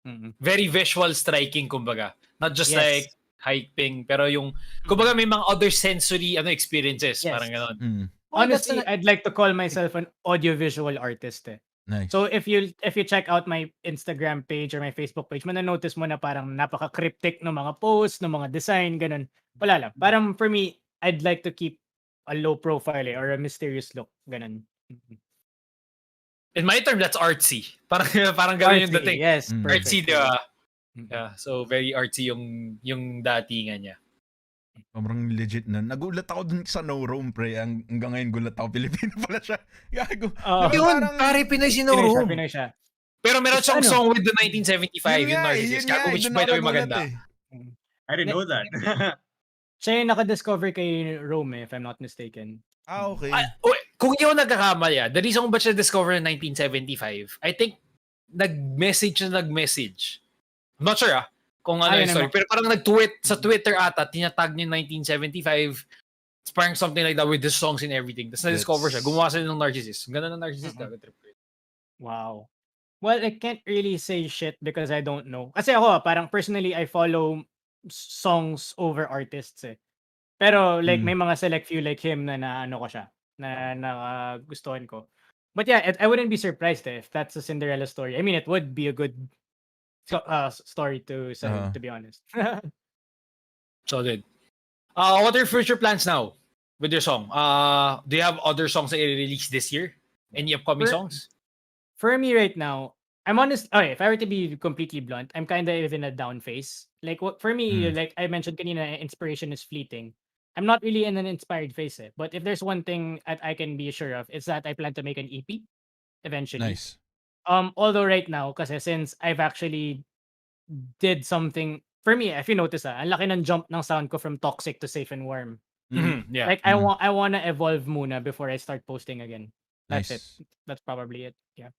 D: Mm-mm.
F: Very visual striking, kumbaga. Not just
D: Yes.
F: like hyping, pero yung, kumbaga may mga other sensory experiences,
D: Yes.
F: parang ganon.
E: Mm.
D: Honestly, I'd like to call myself an audiovisual artist eh.
E: Nice.
D: So if you check out my Instagram page or my Facebook page, notice mo na parang napaka-cryptic ng mga posts, ng mga design, ganun. Wala lang. Parang for me, I'd like to keep a low profile or a mysterious look, ganun.
F: In my term, that's artsy. Parang ganun yung
D: Artsy,
F: dating.
D: yes,
E: Mm.
D: perfect.
F: Artsy, di ba?
D: Mhm.
F: Yeah, so very artsy yung datingan niya.
E: Sobrang legit na. Nagulat ako dun sa No Room, pre. Hanggang ngayon gulat ako. Pilipino pala siya. Gago.
D: Oo.
E: Di ba
F: Yun,
E: parang-
F: pare, Pinay si No
D: Pinoy siya,
F: Room.
D: Pinoy siya.
F: Pero meron siyang
D: Ano?
F: song with the 1975, yung Narcissist. Gago, which
E: Doon
F: by the
E: ako
F: way,
E: nagulat
F: maganda.
E: eh.
C: I didn't know that.
D: Siya yung nakadiscover kay Rome, if I'm not mistaken.
E: Ah, okay.
F: Kung hindi ako nagkakamali, the reason kung ba't siya discover in 1975, I think nag-message. I'm not sure kung ano yung
D: Yun
F: story.
D: naman.
F: Pero parang nag-tweet sa Twitter ata, tinatag niya 1975. It's parang something like that with the songs and everything. Tapos na-discover siya. Gumawa sila ng Narcissist. Ang ganda ng Narcissist.
D: Mhm.
F: Gago, trip ko yun.
D: Wow. Well, I can't really say shit because I don't know. Kasi ako, parang personally, I follow songs over artists eh. Pero like may mga select few like him na ano ko siya, na gustuhan ko. But yeah, I wouldn't be surprised if that's a Cinderella story. I mean, it would be a good story to say, to be honest.
F: Solid. What are your future plans now with your song? Do you have other songs that you release this year? Any upcoming songs?
D: For me right now, I'm honest. Okay, if I were to be completely blunt, I'm kind of in a down phase. Like what for me, like I mentioned kanina, inspiration is fleeting. I'm not really in an inspired phase, eh. But if there's one thing that I can be sure of, it's that I plan to make an EP eventually.
E: Nice.
D: Although right now, kasi since I've actually did something for me, if you notice, ang laki ng jump ng sound ko from toxic to safe and warm.
F: Yeah.
D: Like I wanna evolve muna before I start posting again. That's
E: Nice.
D: it. That's probably it. Yeah.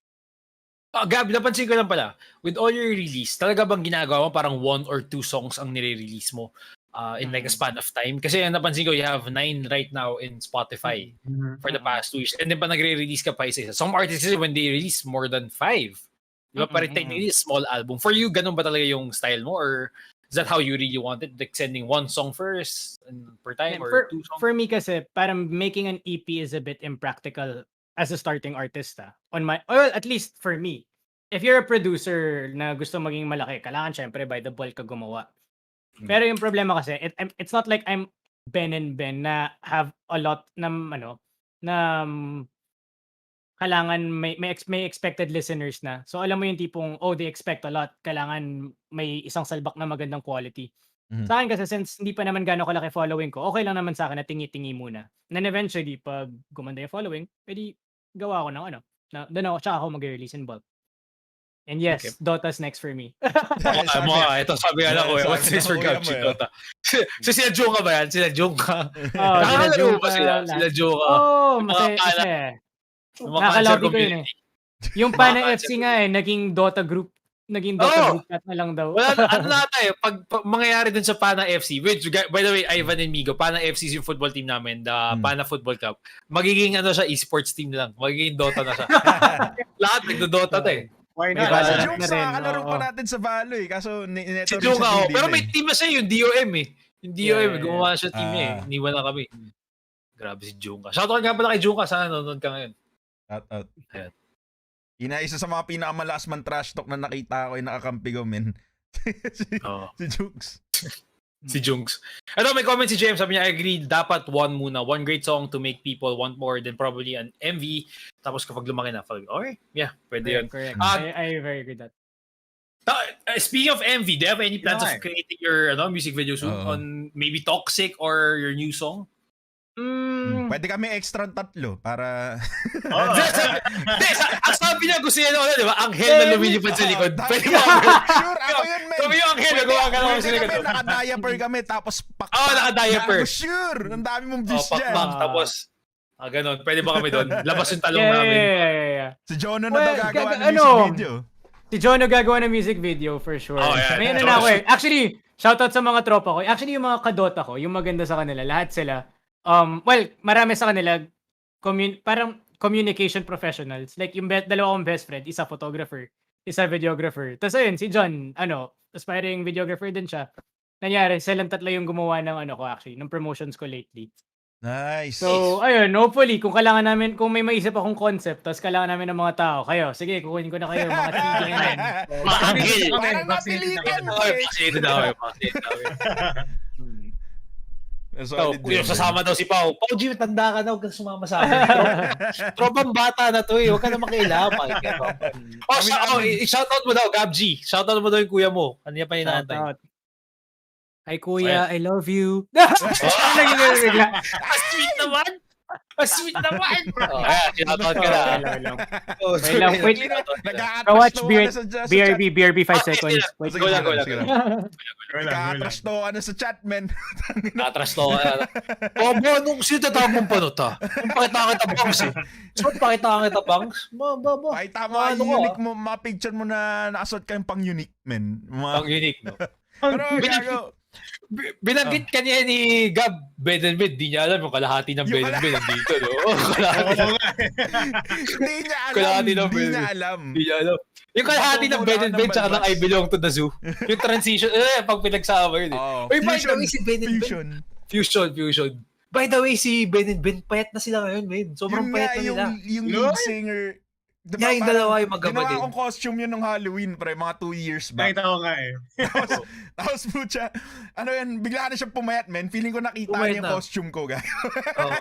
F: Gab, napansin ko lang pala, with all your release, talaga bang ginagawa mo parang 1 or 2 songs ang nire-release mo in like a span of time? Kasi napansin ko, you have 9 right now in Spotify for the past 2 years. And then pa nagre-release ka pa isa-isa. Some artists kasi when they release more than 5, di ba? Parang technically small album. For you, ganun ba talaga yung style mo? Or is that how you really want it? Like sending 1 song first and per time or 2 songs?
D: For me kasi, parang making an EP is a bit impractical as a starting artist well, at least for me. If you're a producer na gusto maging malaki, kailangan syempre by the bulk ka gumawa. Pero yung problema kasi, it's not like I'm Ben and Ben na have a lot na kailangan may expected listeners na. So alam mo yung tipong, they expect a lot. Kailangan may isang salbak na magandang quality. Sa akin kasi, since hindi pa naman gano'ng kalaki following ko, okay lang naman sa akin na tingi-tingi muna. And then eventually, pag gumanda yung following, pwede gawa ako ng doon ako, tsaka ako mag-release in bulk. And yes, Dota's next for me.
F: Ito sabi nga lang ko, what's this for Gab G? Dota. So sila Junka ba yan? Sila Junka.
D: Oh,
F: Nakakalaro ba sila?
D: lahat.
F: Sila Junka.
D: Oh,
F: Yung mga
D: masaya
F: pana-
D: kasi.
F: Yung mga
D: Nakalobi
F: cancer
D: ko yun
F: community.
D: Yung
F: Mga
D: Pana
F: cancer
D: FC nga naging Dota group. Naging Dota
F: Oo.
D: group chat na lang daw.
F: Wala, ano na tayo, pag mangyayari dun sa Pana FC, which, by the way, Ivan and Migo, Pana FC is yung football team namin, the Pana Football Club. Magiging ano siya, esports team na lang. Magiging Dota na siya. Lahat nagdo-Dota to eh.
C: Why
D: May
C: not?
D: Valorant
E: Si
D: na
E: Jokes
D: rin,
E: kalaro
D: oo.
E: pa natin sa Valo eh. Kaso neto
F: Si
E: rin
F: Junka,
E: sa
F: pero
E: DD
F: may
E: eh.
F: team na siya yung DOM eh. Yung DOM,
D: Yeah.
F: gumawa siya team niya eh.
E: Ah.
F: Iniwan na kami. Grabe si Junka. Shoutout nga pala kay Junka, sana nanonood ka ngayon.
E: Shout out.
F: Ayan.
E: Isa sa mga pinakamalakas man trash talk na nakita ko ay nakakampi ko, men.
F: Oo.
E: Si Jokes.
F: Si Junks. Ito, may comment si James. Sabi niya, I agree, dapat one muna. One great song to make people want more than probably an MV. Tapos kapag lumaki na, okay, yeah, pwede yun.
D: Correct.
F: Ah,
D: I very agree with that.
F: Speaking of MV, do you have any plans
C: Yeah.
F: of creating your music video soon
E: Oo.
F: on maybe Toxic or your new song?
E: Pwede kami extra tatlo para...
C: Oo.
F: Ang sabi niya, gusto niya na, di ba? Anghel na lumilipad sa likod. Pwede mo.
E: Sure, ako yun, men.
F: Sabi yung anghel na gumagalaw sa
E: Pwede
F: likod.
E: kami, naka-diaper kami, tapos pakpak.
F: Oo, naka-diaper.
E: Gago, sure. Ang dami mong views dyan.
F: Pakpak, tapos, ganun. Pwede ba kami doon? Labas yung talong
D: Yeah,
F: namin.
D: yeah.
E: Si Jono na
D: Well,
E: daw gagawa ng
D: ano?
E: music video.
D: Si Jono gagawa ng music video for sure.
F: Oh, yeah.
D: May ano na ako eh. Actually, shoutout sa mga tropa ko. Actually, yung mga kadota ko, yung maganda sa kanila, lahat sila. Well, marami sa kanila, parang communication professionals. Like, yung dalawa kong best friend, isa photographer, isa videographer. Tapos ayun, si John, aspiring videographer din siya. Nangyari, silang tatlo yung gumawa ng ko actually, ng promotions ko lately.
E: Nice.
D: So, ayun, hopefully, kung may maisip akong concept, tapos kailangan namin ng mga tao, kayo, sige, kukunin ko na kayo, mga tigil na yan.
F: Mga anghel.
E: Parang napilitan.
F: Vaccinated na kami. So,
E: Solid
F: yung sasama daw si Pao. Pao, G, tanda ka na, huwag kang sumama sa amin. Tropang bata na to eh, huwag ka na makilaman. Shoutout mo daw, Gab G. Shoutout mo daw yung kuya mo. Ano niya pa hinahantay?
D: Shoutout. Hi, kuya, I love you.
F: Sweet naman! Sweet naman! Shoutout ka na.
D: Wait, watch BRB 5 seconds. Wait,
F: Go lang.
E: Nag-atras to ka na sa chat, men.
F: Atras to ka. Nung sinatawag mong panot ha? Kung pakita kita bangs eh. So, pakita kita bangs?
E: Ay, tama, unique mo, mga picture mo na nakasuot ka yung pang-unique, men.
F: Ang unique, no?
E: Pero, gago.
F: Binanggit ka niya ni Gab bed and bed, di niya alam yung kalahati ng bed and bed nandito, no?
E: Hindi niya
F: Kalahati ng
E: Hindi
F: bed.
E: niya alam.
F: Hindi niya alam. Yung kalahati ng bed and bed tsaka ng I belong to the zoo. Yung transition, pag pinagsama yun eh.
E: Oh,
F: Uy, by the way, si Ben and Ben. Fusion. By the way, si Ben and Ben, payat na sila ngayon, man. Sobrang
E: Yun
F: payat
E: nga,
F: na nila.
E: yung lead singer. Diba,
F: Yeah, yung dalawa yung magkapatid.
E: Ginawa akong costume yun nung Halloween, pre, mga 2 years back.
C: Nakita ko nga eh.
E: Tapos pucha, bigla na siya pumayat, men. Feeling ko nakita
F: Pumayat
E: niya yung
F: na.
E: costume ko, guys.
F: Oh.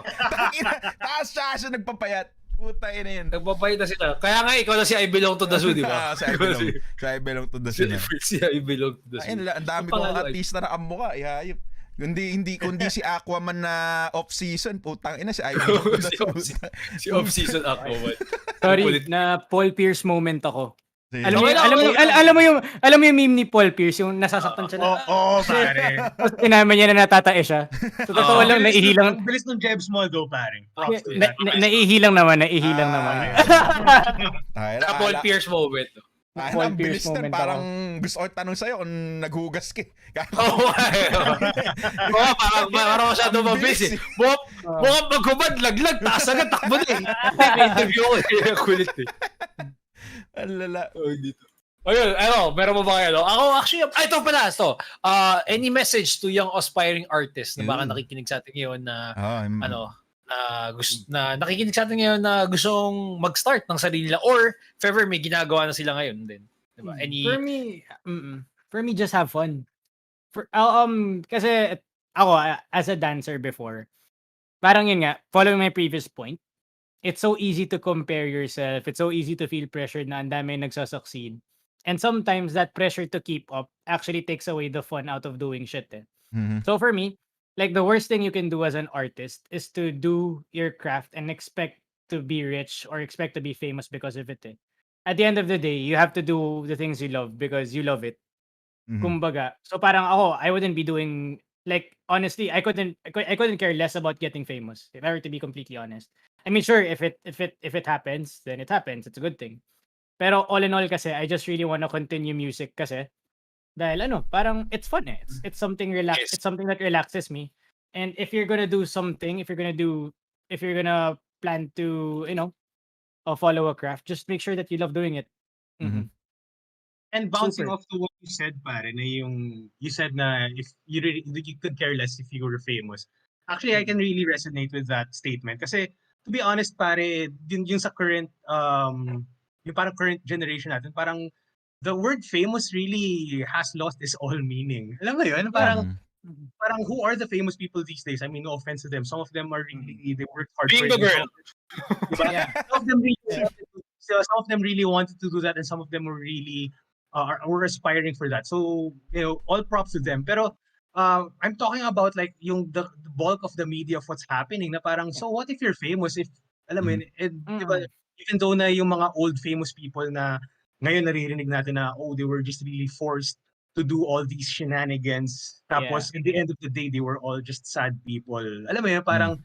E: Tapos siya nagpapayat. Puta, ina yun.
F: Nagpapayat na sila. Kaya nga, ikaw na si I belong to the zoo, di ba?
E: Sa I belong to the
F: Si
E: scene.
F: I belong to the zoo.
E: Ayun, ang dami kong artista na amuka. Ihayop. Kundi si Aquaman na off-season. Putang ina, si I belong to the zoo.
F: Si off-season Aquaman.
D: sorry, na Paul Pierce moment ako. Alam
F: Okay,
D: mo yung meme ni Paul Pierce, yung nasasaktan siya na.
C: Oo, pare.
D: Tapos tinaman niya na natatae siya. Sa totoo lang, naihilang.
C: Ang bilis ng Jeb Small though, pare. Props to you.
D: Naihilang naman.
F: Paul Pierce moment.
D: Paul
E: Ang
D: Pierce
E: bilis nun.
D: moment
E: Parang gusto ko tanong sa'yo kung naghugas ka.
F: Oo, parang masyado mabilis eh. Mukhang maghubad, laglag, taas agad, takbo na eh. May interview ko eh. Kulit eh.
E: Ang lala.
F: Dito. Ayun, meron mo ba kayo? Ako actually, ito pala, any message to young aspiring artists na baka nakikinig sa atin ngayon na, na nakikinig sa atin ngayon na gustong mag-start ng sarili nila or if ever may ginagawa na sila ngayon din. Diba?
D: For me, just have fun. Kasi ako, as a dancer before, parang yun nga, following my previous point, it's so easy to compare yourself. It's so easy to feel pressured na ang dami nagsasucceed. And sometimes that pressure to keep up actually takes away the fun out of doing shit. So for me, like the worst thing you can do as an artist is to do your craft and expect to be rich or expect to be famous because of it. At the end of the day, you have to do the things you love because you love it. Kumbaga. So parang ako, I wouldn't be doing Like honestly, I couldn't care less about getting famous. If I were to be completely honest. I mean, sure, if it happens, then it happens. It's a good thing. Pero all in all kasi, I just really wanna continue music kasi dahil ano, parang it's fun eh. It's something
F: Yes.
D: it's something that relaxes me. And if you're gonna do something, if you're gonna plan to, follow a craft, just make sure that you love doing it.
E: Mhm.
C: And bouncing
D: Super.
C: off to what you said, pare, na yung, you said na if you really, you could care less if you were famous. Actually, I can really resonate with that statement. Kasi, to be honest, pare, yung sa current, yung parang current generation natin, parang the word famous really has lost its all meaning. Alam mo yun? Parang,
E: Mhm.
C: parang who are the famous people these days? I mean, no offense to them. Some of them are really, they work hard for
F: Bingo
C: it.
F: girl.
C: Diba?
D: Yeah.
C: Some of them really
D: Yeah.
C: some of them really wanted to do that, and some of them were really were aspiring for that. So all props to them. Pero I'm talking about like yung the bulk of the media of what's happening. Na parang so what if you're famous? If alam mo yun, diba, even though na yung mga old famous people na ngayon naririnig natin na they were just really forced to do all these shenanigans. Tapos in the end of the day, they were all just sad people. Alam mo yun, parang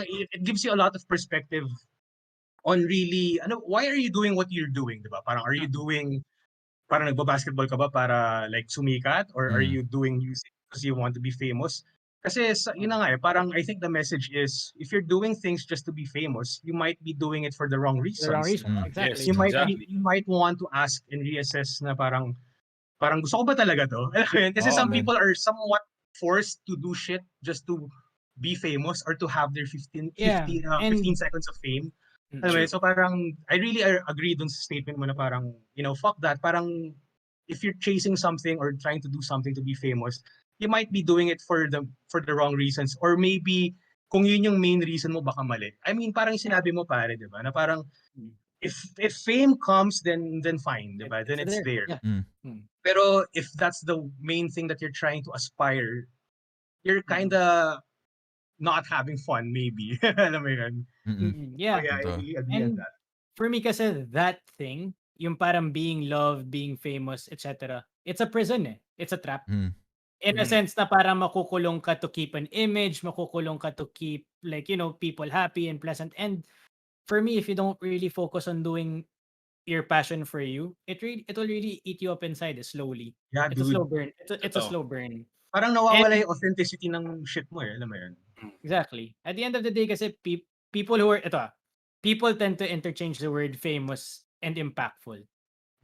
C: it gives you a lot of perspective on really why are you doing what you're doing, diba? Parang are you doing parang nagba-basketball ka ba para like sumikat, or are you doing music because you want to be famous? Kasi yun na nga parang I think the message is if you're doing things just to be famous, you might be doing it for the wrong
D: The wrong
C: reasons.
D: reason.
E: Mm.
D: Exactly.
F: Yes, exactly.
C: You might want to ask and reassess na parang gusto ko ba talaga to? Alam mo yun? Kasi
E: Oo,
C: some
E: man.
C: people are somewhat forced to do shit just to be famous or to have their 15
D: Yeah.
C: 15 seconds of fame. Alam mo yun? So parang I really agree dun sa statement mo na parang fuck that. Parang if you're chasing something or trying to do something to be famous, you might be doing it for the wrong reasons, or maybe kung yun yung main reason mo, baka mali. I mean, parang sinabi mo pare, 'di ba? Na parang if fame comes, then fine, 'di ba? Then it's there.
D: Yeah.
C: Pero if that's the main thing that you're trying to aspire, you're kinda not having fun, maybe. Alam mo yun?
D: Yeah.
C: So yeah, I
E: Totoo.
C: really agree on
D: And
C: that.
D: for me kasi that thing, yung parang being loved, being famous, etc. It's a prison eh. It's a trap. In a sense na parang makukulong ka to keep an image, makukulong ka to keep like, people happy and pleasant. And for me, if you don't really focus on doing your passion for you, it will really eat you up inside slowly.
C: Yeah,
D: It's a slow
C: dude.
D: burn. It's a
F: Totoo.
D: slow burn.
C: Parang nawawala
D: And
C: yung authenticity ng shit mo alam mo yun?
D: exactly. At the end of the day kasi people who are people tend to interchange the word famous and impactful.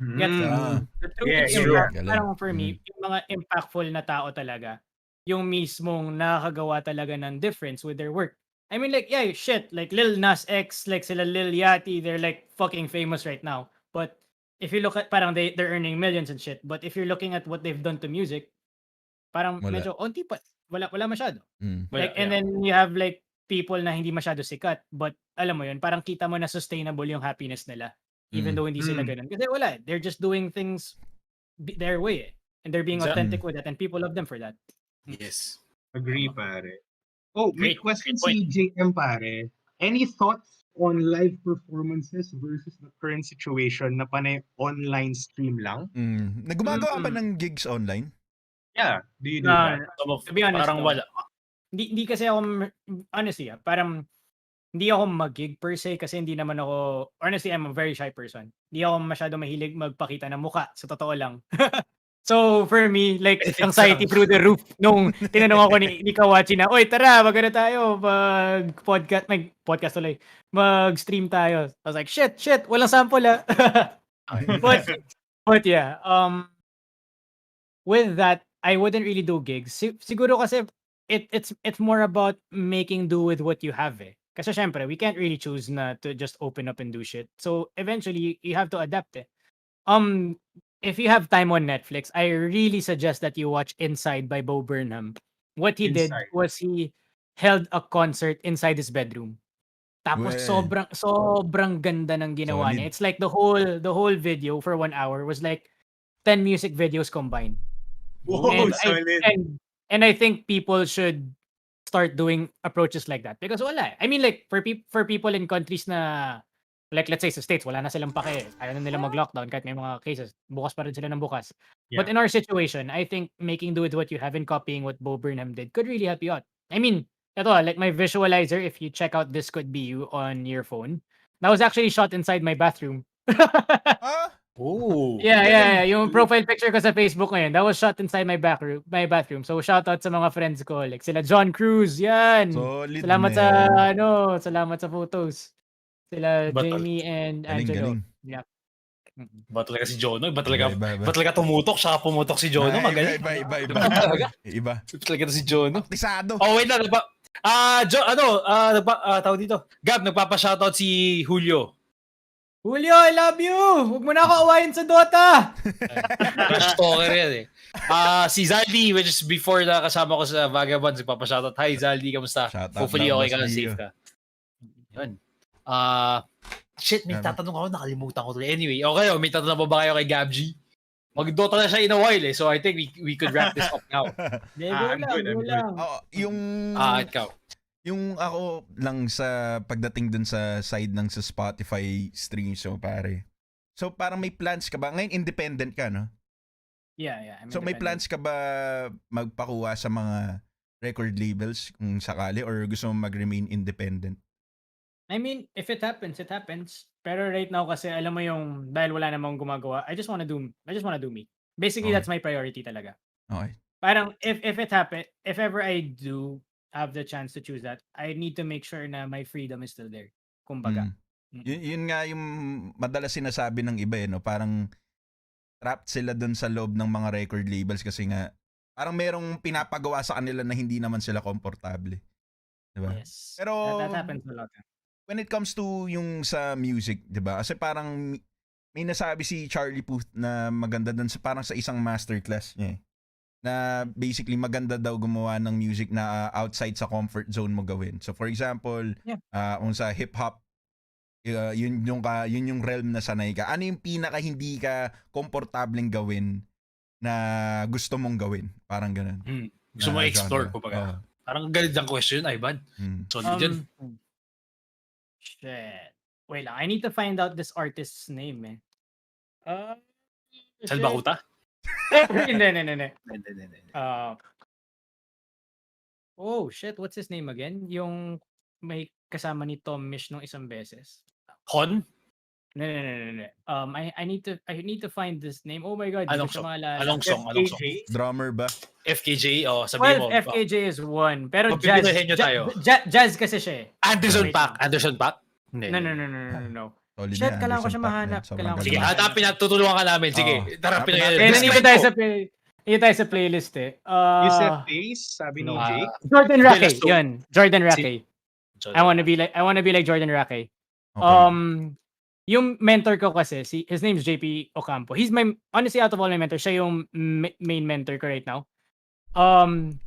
D: Gets mo?
E: Ah.
D: The truth
C: Yeah,
D: is
C: yeah.
D: parang for
E: Galing.
D: me, yung mga impactful na tao talaga, yung mismong nakakagawa talaga ng difference with their work. I mean like, yeah, shit, like Lil Nas X, like sila Lil Yachty, they're like fucking famous right now. But if you look at, parang they're earning millions and shit. But if you're looking at what they've done to music, parang
E: Wala.
D: medyo onti pa. Wala masyado.
E: Mm.
D: Like, and then you have like people na hindi masyado sikat, but alam mo yun, parang kita mo na sustainable yung happiness nila. Even though hindi sila ganun. Kasi wala, they're just doing things their way eh. And they're being
F: Exactly.
D: authentic with it, and people love them for that.
F: Yes.
C: Agree, pare. Oh, may
F: Great,
C: question
F: great point.
C: si JM, pare. Any thoughts on live performances versus the current situation na panay online stream lang?
E: Nagumagawa ba ng gigs online?
C: Yeah, do you do
D: Na,
C: that?
D: to be honest,
F: Parang wala.
D: Hindi kasi ako, honestly, parang hindi ako mag-gig per se kasi hindi naman ako, honestly, I'm a very shy person. Hindi ako masyado mahilig magpakita ng muka, sa totoo lang. So, for me, like, anxiety through the roof nung tinanong ako ni Kawachi na, oy, tara, maganda tayo, mag-podcast tuloy, mag-stream tayo. I was like, shit, walang sample but yeah, with that, I wouldn't really do gigs. Siguro kasi it's more about making do with what you have eh. Kasi syempre, we can't really choose na to just open up and do shit. So eventually, you have to adapt eh. If you have time on Netflix, I really suggest that you watch Inside by Bo Burnham. What he did
C: Inside.
D: was he held a concert inside his bedroom. Tapos
E: Weh.
D: sobrang ganda ng ginawa niya.
E: Solid.
D: It's like the whole video for 1 hour was like 10 music videos combined.
C: Whoa,
D: And
C: solid.
D: I think people should start doing approaches like that because wala. I mean like for people in countries na Like let's say sa States, wala na silang pake. Ayaw na nila mag-lockdown kahit may mga cases. Bukas pa rin sila ng bukas. But in our situation, I think making do with what you have and copying what Bo Burnham did could really help you out. I mean, ito, like my visualizer, if you check out This Could Be You on your phone, that was actually shot inside my bathroom.
E: Ah?
F: Ooh.
D: Yeah. Yung profile picture ko sa Facebook ngayon, that was shot inside my bathroom. So shout out sa mga friends ko, like sila John Cruz, yan.
E: Solid,
D: Salamat sa
E: man.
D: salamat sa photos. Sila
F: Batal.
D: Jamie and
E: Galing,
D: Angelo.
E: galing.
D: Yeah.
F: Ba talaga si Jono? Ba talaga,
E: Iba.
F: ba talaga tumutok? Siya pumutok si Jono? Magaling.
E: Iba.
F: Talaga?
E: Iba.
F: Ba talaga to si Jono?
E: Aktisado.
F: Oh, wait lang. Tawag dito. Gab, nagpapa-shoutout si Julio.
D: Julio, I love you! Huwag mo na ako awayin sa Dota!
F: Crush talker yan eh. Si Zaldi, which is before na kasama ko sa Vagabonds, nagpapa-shoutout. Hi Zaldi, kamusta?
E: Shoutout
F: Hopefully
E: lang,
F: okay ka
E: Boss
F: na,
E: Gio.
F: safe ka. Yun. Shit, may tatanong ako, nakalimutan ko tuloy. Anyway, okay, may tatanong pa ba kayo kay Gab G? Mag-Dota na siya in a while eh, so I think we could wrap this up now.
C: I'm good.
E: Oo, yung
F: Ikaw.
E: yung ako lang sa pagdating dun sa side ng sa Spotify streams so pare. So parang may plans ka ba? Ngayon independent ka, no?
D: Yeah.
E: So may plans ka ba magpakuha sa mga record labels kung sakali or gusto mo mag-remain independent?
D: I mean, if it happens, it happens. Pero right now kasi alam mo yung dahil wala namang gumagawa, I just wanna do me. Basically,
E: Okay.
D: that's my priority talaga.
E: Okay.
D: Parang if it happen, if ever I do have the chance to choose that, I need to make sure na my freedom is still there. Kumbaga.
E: Yun nga yung madalas sinasabi ng iba eh, no? Parang trapped sila dun sa loob ng mga record labels kasi nga parang merong pinapagawa sa kanila na hindi naman sila komportable. Diba?
D: Yes.
E: Pero
D: that happens a lot.
E: when it comes to yung sa music, 'di ba? Kasi parang may nasabi si Charlie Puth na maganda dun sa parang sa isang masterclass niya. Na basically maganda daw gumawa ng music na outside sa comfort zone mo gawin. So for example, kung sa hip hop yun yung realm na sanay ka. Ano yung pinaka hindi ka komportableng gawin na gusto mong gawin? Parang ganun.
F: Gusto mo explore ko
E: Oh.
F: Parang galit ang question, Ivan. Solid yun.
D: Shit. Wait lang, I need to find out this artist's name eh.
F: Salbakuta?
D: Hindi. Oh shit, what's his name again? Yung may kasama ni Tom Mish nung isang beses.
F: Hon?
D: No. I need to find this name. Oh my god.
F: Anong
D: di ko siya
F: song?
D: maalala.
F: Anong song?
E: Drummer ba?
F: FKJ? Sabi mo.
D: FKJ is one. Pero jazz.
F: Pipilihin nyo tayo.
D: Jazz kasi siya eh.
F: Anderson
D: Wait
F: Paak?
D: lang.
F: Anderson Paak?
D: No.
E: Solid
D: Shit,
E: na,
D: kailangan ko
E: Anderson
D: siya
E: Paak,
D: mahanap.
E: man. Sobrang
D: Kailangan ko
F: Sige,
E: galing.
F: hanapin natin. Tutulungan ka namin. Sige,
E: Hanapin
F: harapin na
E: natin.
F: yun.
D: Kaya nandito tayo sa tayo sa playlist eh.
C: Yusef Face, sabi ni Jake.
D: Jordan Rackey.
F: Let's do-
D: Yun. Jordan Rackey. I wanna be like Jordan Rackey.
E: Okay.
D: Yung mentor ko kasi, his name's JP Ocampo. He's honestly out of all my mentors, siya yung main mentor ko right now.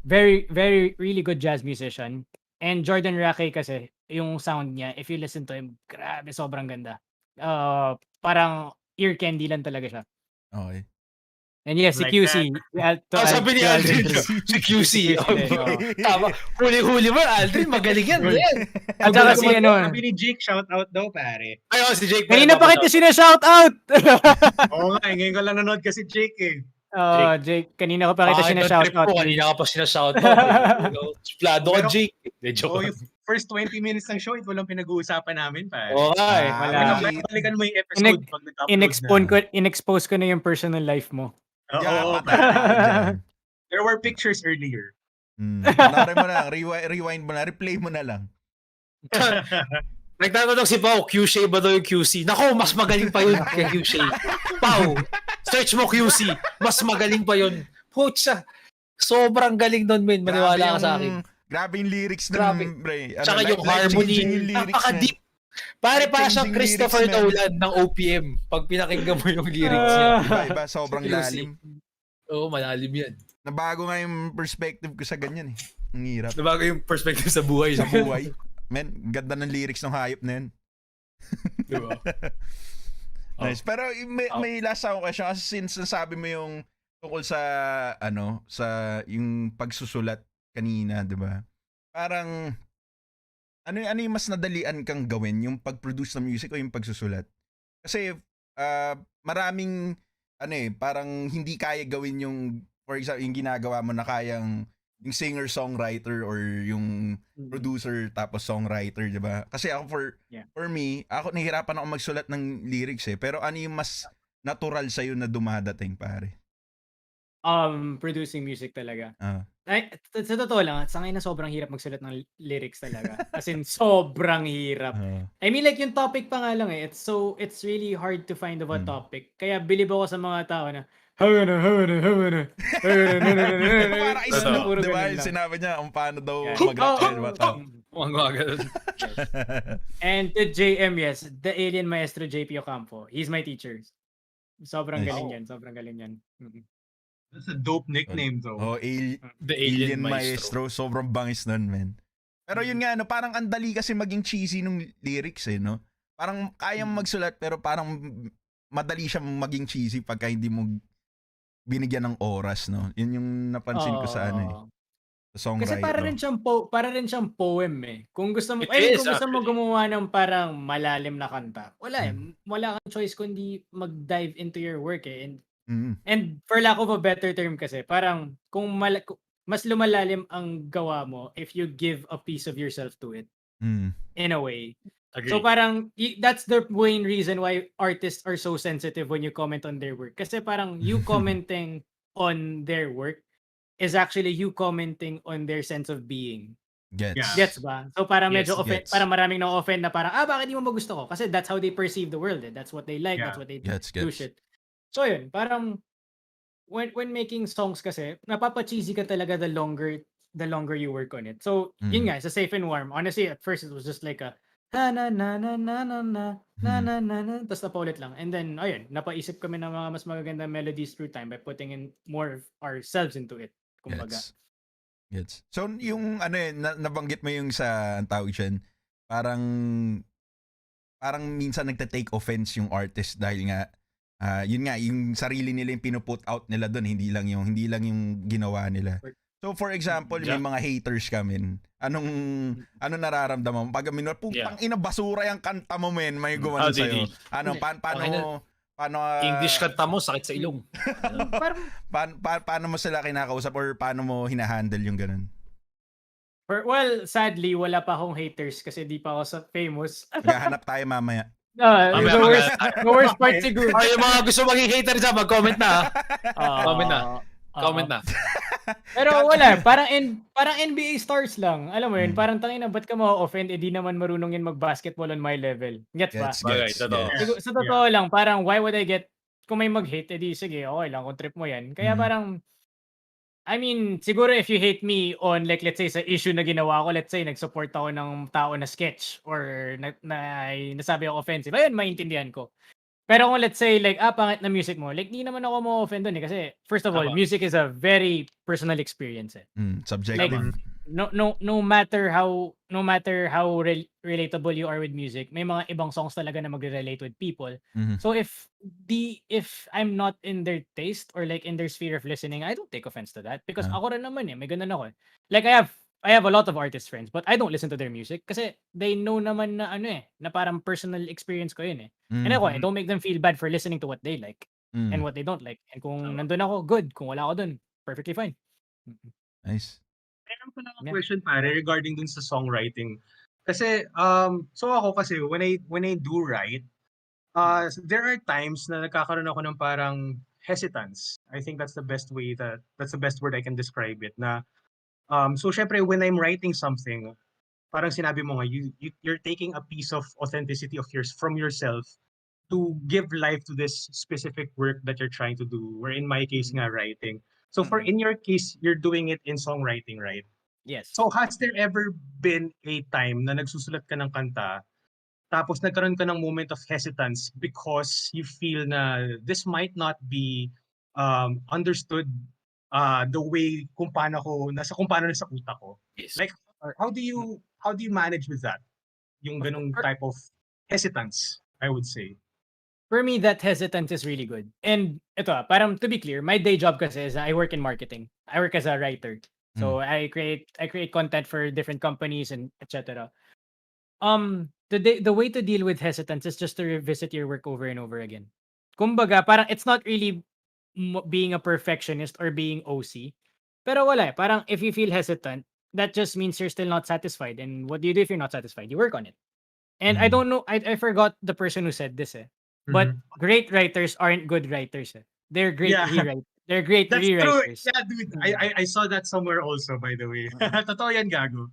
D: Very, very, really good jazz musician. And Jordan Rackey kasi, yung sound niya, if you listen to him, grabe, sobrang ganda. Parang ear candy lang talaga siya.
E: Okay.
D: And yes, si
C: Like
D: QC.
F: Sabi ni Aldrin, si QC. Tama. Huli-huli mo, Aldrin, magaling yan.
D: At saka si
C: Sabi ni Jake, shout out daw pare.
F: Ay, si Jake.
D: kanina pa kita sinashout out!
C: Oo nga, ngayon ko lang nanood kasi Jake eh.
D: Jake, kanina ko pa kita sinashout out.
F: Kanina ka pa sinashout out. Plado ka,
C: Pero-
F: Jake.
C: Oo, yung first 20 minutes ng show, ito walang pinag-uusapan namin pare.
F: Okay.
D: wala.
C: Balikan mo yung episode pag nag-upload
D: In-expose ko na yung personal life mo.
C: Oo,
E: Yeah,
C: pare.
E: patay.
C: There were pictures earlier.
E: Panoorin mo na, rewind mo na, replay mo na lang.
F: Nagtatanong si Pao, QC ba daw yung QC? Nako, mas magaling pa yun kay QC. Pao, search mo QC. Mas magaling pa yun. Putsa, sobrang galing doon, men. Maniwala ka sa akin.
E: Grabe yung lyrics ng
F: Grabe.
E: Bre.
F: Tsaka yung harmony, napaka-deep. Pare para siyang
E: Life-changing
F: Christopher
E: lyrics, man.
F: Nolan ng OPM pag pinakinggan mo yung lyrics niya.
E: Iba, sobrang
F: QC.
E: lalim.
F: Oo, malalim yan.
E: Nabago nga yung perspective ko sa ganyan eh. Ang hirap.
F: Nabago yung perspective sa buhay.
E: Sa buhay. Men, ganda ng lyrics ng hayop na yun.
F: Diba?
E: Nice. Pero may last akong question kasi since nasabi mo yung tungkol sa sa yung pagsusulat kanina, 'di ba? Parang ano yung mas nadalian kang gawin, yung pag-produce ng music o yung pagsusulat? Kasi maraming parang hindi kaya gawin yung, for example, yung ginagawa mo na kayang yung singer-songwriter or yung producer tapos songwriter, 'di ba? Kasi ako for me, ako nahihirapan ako magsulat ng lyrics pero ano yung mas natural sa na dumadating, pare?
D: Producing music talaga.
E: Ah.
D: Ay, sa totoo lang, sa ngayon na sobrang hirap magsulat ng lyrics talaga. As in, sobrang hirap. I mean, like, yung topic pa nga lang it's really hard to find of a topic. Kaya bilib ako sa mga tao na,
E: Para Snoop,
D: puro
E: di ba?
D: ganun lang.
E: Sinabi niya kung paano daw
D: Yeah.
E: mag-actual ba to.
D: And to JM, yes, the alien maestro JP Ocampo. He's my teacher. Sobrang
E: Nice.
D: galing yan. Sobrang galing yan.
C: That's a dope nickname though.
E: Oh,
F: The
E: Alien Maestro. Sobrang bangis nun, man. Pero yun nga, parang andali kasi maging cheesy nung lyrics no? Parang kayang magsulat pero parang madali siyang maging cheesy pagka hindi mo binigyan ng oras, no? Yun yung napansin ko sa sa songwriter.
D: Kasi para rin siyang poem Kung gusto mo,
F: It is,
D: kung gusto mo gumawa ng parang malalim na kanta, wala wala kang choice kundi mag-dive into your work And for lack of a better term kasi, parang kung mas lumalalim ang gawa mo if you give a piece of yourself to it. In a way.
F: Agreed.
D: So parang that's the main reason why artists are so sensitive when you comment on their work. Kasi parang you commenting on their work is actually you commenting on their sense of being. Gets ba? So parang medyo parang maraming na-offend na parang, bakit di mo magusto ko? Kasi that's how they perceive the world. That's what they like. That's what they do shit. So yun, parang when making songs kasi, napapa-cheesy ka talaga the longer you work on it. So, yun nga, sa Safe and Warm, honestly, at first it was just like a na na na na na na na na na na tapos napaulit lang. And then, ayun, napaisip kami ng mga mas magagandang melodies through time by putting in more of ourselves into it. Kumbaga.
E: Gets. So, yung nabanggit mo yung sa, ang tawag dyan, parang minsan nagta-take offense yung artist dahil nga yun nga, yung sarili nila yung pinuput out nila doon, hindi lang yung ginawa nila. So for example, may mga haters kami. Anong nararamdaman mo? Pag putang ina, basura yung kanta mo, men, may gumawa sa'yo. Paano
F: English kanta mo, sakit sa ilong.
E: paano mo sila kinakausap or paano mo hinahandle yung ganun?
D: Well, sadly, wala pa akong haters kasi di pa ako famous.
E: Maghahanap tayo mamaya.
D: The worst part siguro.
F: Yung mga gusto maging hater dyan, mag-comment na. Comment na.
D: Pero wala, parang NBA stars lang. Alam mo yun, parang tangina, ba't ka ma-offend? Di naman marunong yun mag-basketball on my level. Gets ba? Sa totoo lang, parang why would I get, kung may mag-hate, di sige, okay lang, kung trip mo yan. Kaya parang, I mean, siguro if you hate me on, like, let's say, sa issue na ginawa ko, let's say, nag-support ako ng tao na sketch or nasabi ako offensive, ayun, maintindihan ko. Pero kung let's say, like, pangit na music mo, like, di naman ako ma-offend dun kasi, first of all, music is a very personal experience
E: Subjective.
D: Like, no matter how relatable you are with music, may mga ibang songs talaga na magre-relate with people. So if I'm not in their taste or like in their sphere of listening, I don't take offense to that because ako rin naman may ganun ako. Like I have a lot of artist friends but I don't listen to their music kasi they know naman na na parang personal experience ko yun And ako, I don't make them feel bad for listening to what they like and what they don't like. And kung nandun ako, good. Kung wala ako dun, perfectly fine.
E: Nice.
C: Meron ko lang ang question pare regarding dun sa songwriting. Kasi so ako kasi when I do write, there are times na nagkakaroon ako ng parang hesitance. I think that's the best word I can describe it na so syempre when I'm writing something, parang sinabi mo nga you're taking a piece of authenticity of yours from yourself to give life to this specific work that you're trying to do. Where in my case nga writing. So in your case, you're doing it in songwriting, right?
D: Yes.
C: So has there ever been a time na nagsusulat ka ng kanta, tapos nagkaroon ka ng moment of hesitance because you feel na this might not be understood the way kung paano nasa utak ko?
F: Yes.
C: Like how do you manage with that? Yung ganung type of hesitance, I would say.
D: For me, that hesitance is really good. And ito parang to be clear, my day job kasi is I work in marketing. I work as a writer. So I create content for different companies and etc. The way to deal with hesitance is just to revisit your work over and over again. Kumbaga, parang it's not really being a perfectionist or being OC. Pero wala eh. Parang if you feel hesitant, that just means you're still not satisfied. And what do you do if you're not satisfied? You work on it. And I don't know, I forgot the person who said this eh. But great writers aren't good writers eh. They're great
C: Yeah.
D: rewriters. They're great
C: That's true.
D: rewriters.
C: Yeah, dude. I saw that somewhere also, by the way. Totoo yan, gago.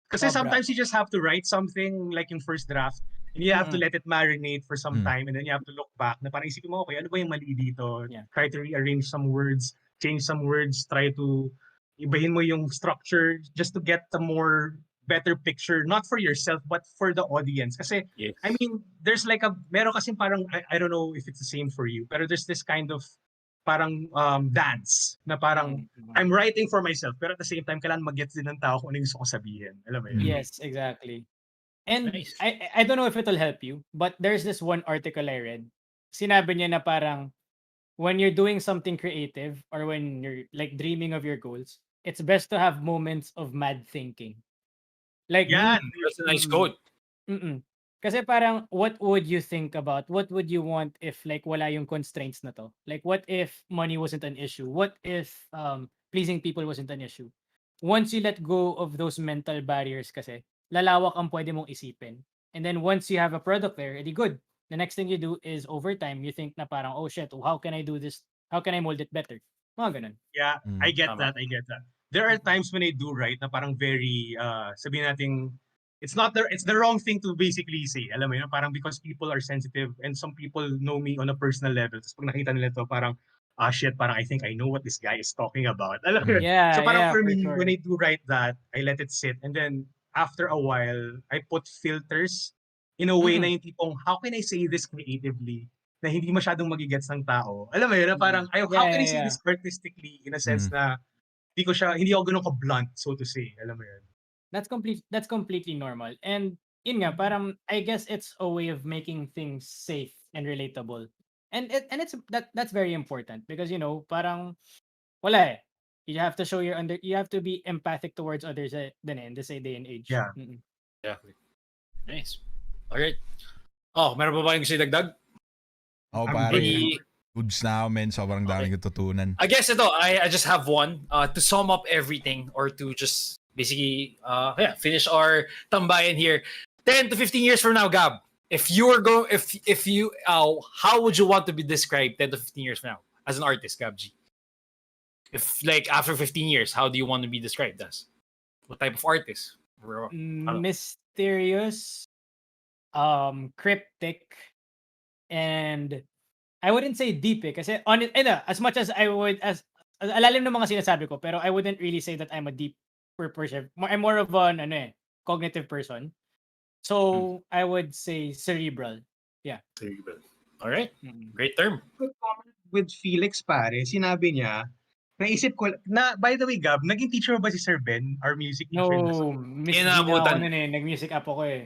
C: Kasi
D: Sobra.
C: sometimes you just have to write something like in first draft and you have to let it marinate for some time and then you have to look back na parang isipin mo, okay, ano ba yung mali dito?
D: Yeah.
C: Try to rearrange some words, change some words, try to ibahin mo yung structure just to get the more better picture, not for yourself, but for the audience. Kasi,
F: Yes.
C: I mean, there's like meron kasi parang, I don't know if it's the same for you, pero there's this kind of parang dance na parang I'm writing for myself pero at the same time kailangan mag-gets din ng tao kung ano yung gusto ko sabihin. Alam mo yun?
D: Yes, exactly. And
F: Nice.
D: I don't know if it'll help you, but there's this one article I read. Sinabi niya na parang when you're doing something creative or when you're like dreaming of your goals, it's best to have moments of mad thinking. Like
C: Yan.
F: That's a nice quote.
D: Kasi parang what would you think about? What would you want if like wala yung constraints na to? Like what if money wasn't an issue? What if pleasing people wasn't an issue? Once you let go of those mental barriers kasi, lalawak ang pwede mong isipin. And then once you have a product there, edi good. The next thing you do is over time, you think na parang, oh shit, how can I do this? How can I mold it better? Mga ganun.
C: Yeah, I get
F: Tama.
C: that. There are times when I do write na parang very sabihin natin it's the wrong thing to basically say. Alam mo yun, parang because people are sensitive and some people know me on a personal level. Tapos pag nakita nila to, parang shit, parang I think I know what this guy is talking about. Alam mo yun?
D: Yeah,
C: So parang
D: yeah,
C: for
D: for
C: me,
D: sure.
C: when I do write that, I let it sit and then after a while, I put filters in a way na yung tipong, how can I say this creatively na hindi masyadong magigets ng tao? Alam mo yun, na parang, how can I say this artistically in a sense na hindi ako ganun ka-blunt, so to say. Alam mo yun?
D: That's completely normal. And yun nga, parang I guess it's a way of making things safe and relatable. And that's very important because you know, parang wala eh. You have to show you have to be empathic towards others din in this day and age.
C: Yeah.
F: Exactly. Nice. Alright. Oh, meron pa ba yung gusto idagdag?
E: Oh,
C: I'm
E: pare.
F: Any-
E: Goods na ako, men. Sobrang daming tutunan.
F: I guess ito, I just have one to sum up everything or to just basically finish our tambayan here. 10 to 15 years from now, Gab, if you how would you want to be described 10 to 15 years from now as an artist, Gab G? If like after 15 years, how do you want to be described as? What type of artist?
D: Mysterious, cryptic, and I wouldn't say deep eh, kasi as much as I would as alalim ng mga sinasabi ko, pero I wouldn't really say that I'm a deep person. I'm more of an cognitive person. So I would say cerebral. Yeah.
F: Cerebral. All right. Great term.
C: Good comment with Felix pare, sinabi niya, naisip ko, by the way, Gab, naging teacher mo ba si Sir Ben, our music teacher?
D: No, Miss Gina ako
F: Inabutan.
D: nun eh. Nag-music app ako eh.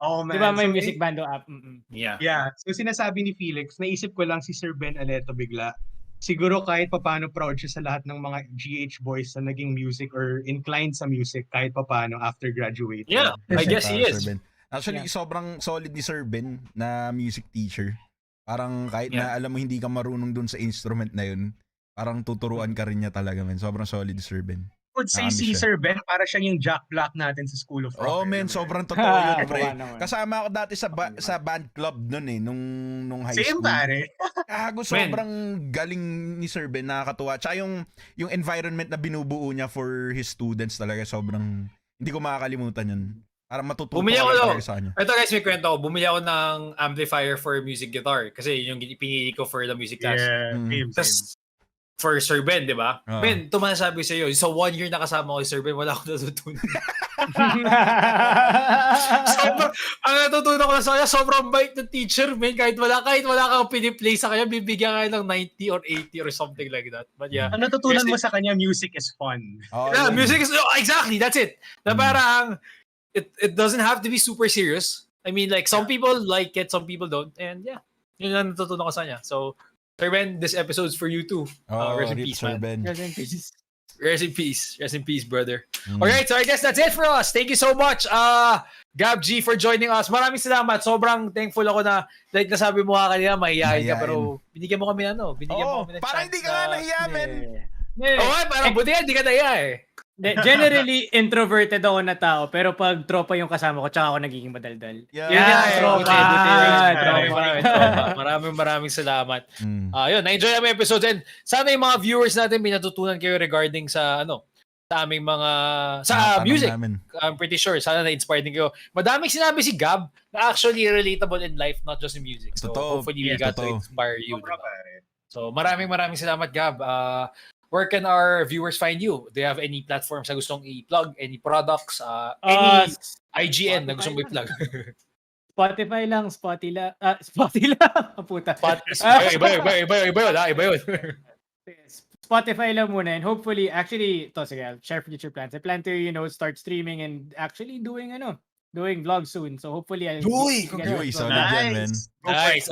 C: Oh man.
D: Di ba may
C: So,
D: music bando app?
F: Yeah.
C: Yeah. So sinasabi ni Felix, naisip ko lang si Sir Ben Aleto bigla. Siguro kahit papano proud siya sa lahat ng mga GH boys na naging music or inclined sa music kahit papano after graduating.
F: Yeah, I guess he is.
E: Sir Ben. Actually, sobrang solid ni Sir Ben na music teacher. Parang kahit na alam mo hindi ka marunong dun sa instrument na yun, parang tuturuan ka rin niya talaga, man. Sobrang solid ni Sir Ben.
C: I would say si
E: Siya.
C: Sir Ben, para siyang yung Jack Black natin sa School of Rock.
E: Oh, man, sobrang totoo yun, pre.
D: naman.
E: Kasama ako dati sa band club nun eh, nung high
C: Same
E: school.
C: pare.
E: Kago, sobrang galing ni Sir Ben, nakakatuwa. Tsaka yung environment na binubuo niya for his students talaga, sobrang, hindi ko makakalimutan yun. Para matututo
F: Bumili ako
E: sa kanya.
F: Ito guys, may kwento ako. Bumili ako ng amplifier for music guitar kasi yun yung pinili ko for the music class.
C: Yeah, same.
F: Tapos, for Sir Ben, di ba? Ben, ito masasabi sa iyo. So, 1 year na kasama ko si Sir Ben, wala akong natutunan. Ang natutunan ko na sa kanya, sobrang bait ng teacher, man. Kahit wala kang piniplay sa kanya, bibigyan ka ng 90 or 80 or something like that. But yeah.
C: Ang natutunan mo sa kanya, music is fun.
E: Oh,
F: Yeah,
E: yun.
F: music is, exactly, that's it. Na parang, it doesn't have to be super serious. I mean, like, some people like it, some people don't. And yeah, yun ang natutunan ko sa kanya. So, Sir Ben, this episode's for you too. Rest in
E: rip
F: peace,
E: Sir
F: man.
E: Ben.
D: Rest in peace.
F: Rest in peace. Rest in peace, brother. All right, so I guess that's it for us. Thank you so much. Gab G for joining us. Maraming salamat. Sobrang thankful ako na like nasabi mo nga kanina, mahihayin ka pero binigyan mo kami binigyan mo kami ng
E: parang
F: chance.
E: hindi ka nga nahiya, men.
F: Parang buti hindi ka nahiya eh.
D: Generally, introverted ako na tao, pero pag tropa yung kasama ko, tsaka ako nagiging madaldal.
E: Yeah.
D: Yun yung tropa.
F: Tropa. Maraming salamat. Yun, na-enjoy namin episode and sana yung mga viewers natin may natutunan kayo regarding sa sa aming mga music.
E: Namin.
F: I'm pretty sure sana na-inspired din kayo. Madaming sinabi si Gab na actually relatable in life, not just in music. So hopefully we got to inspire you. Diba? So maraming salamat, Gab. Where can our viewers find you? Do you have any platforms na gustong i-plug? Any products? Any IGN na gustong i-plug?
D: Spotify lang. Puta.
F: Iba yun.
D: Spotify lang muna, and hopefully, actually, sige, I'll share future plans. I plan to, start streaming and actually doing vlogs soon. So hopefully,
E: Solid yan, man.
F: Nice.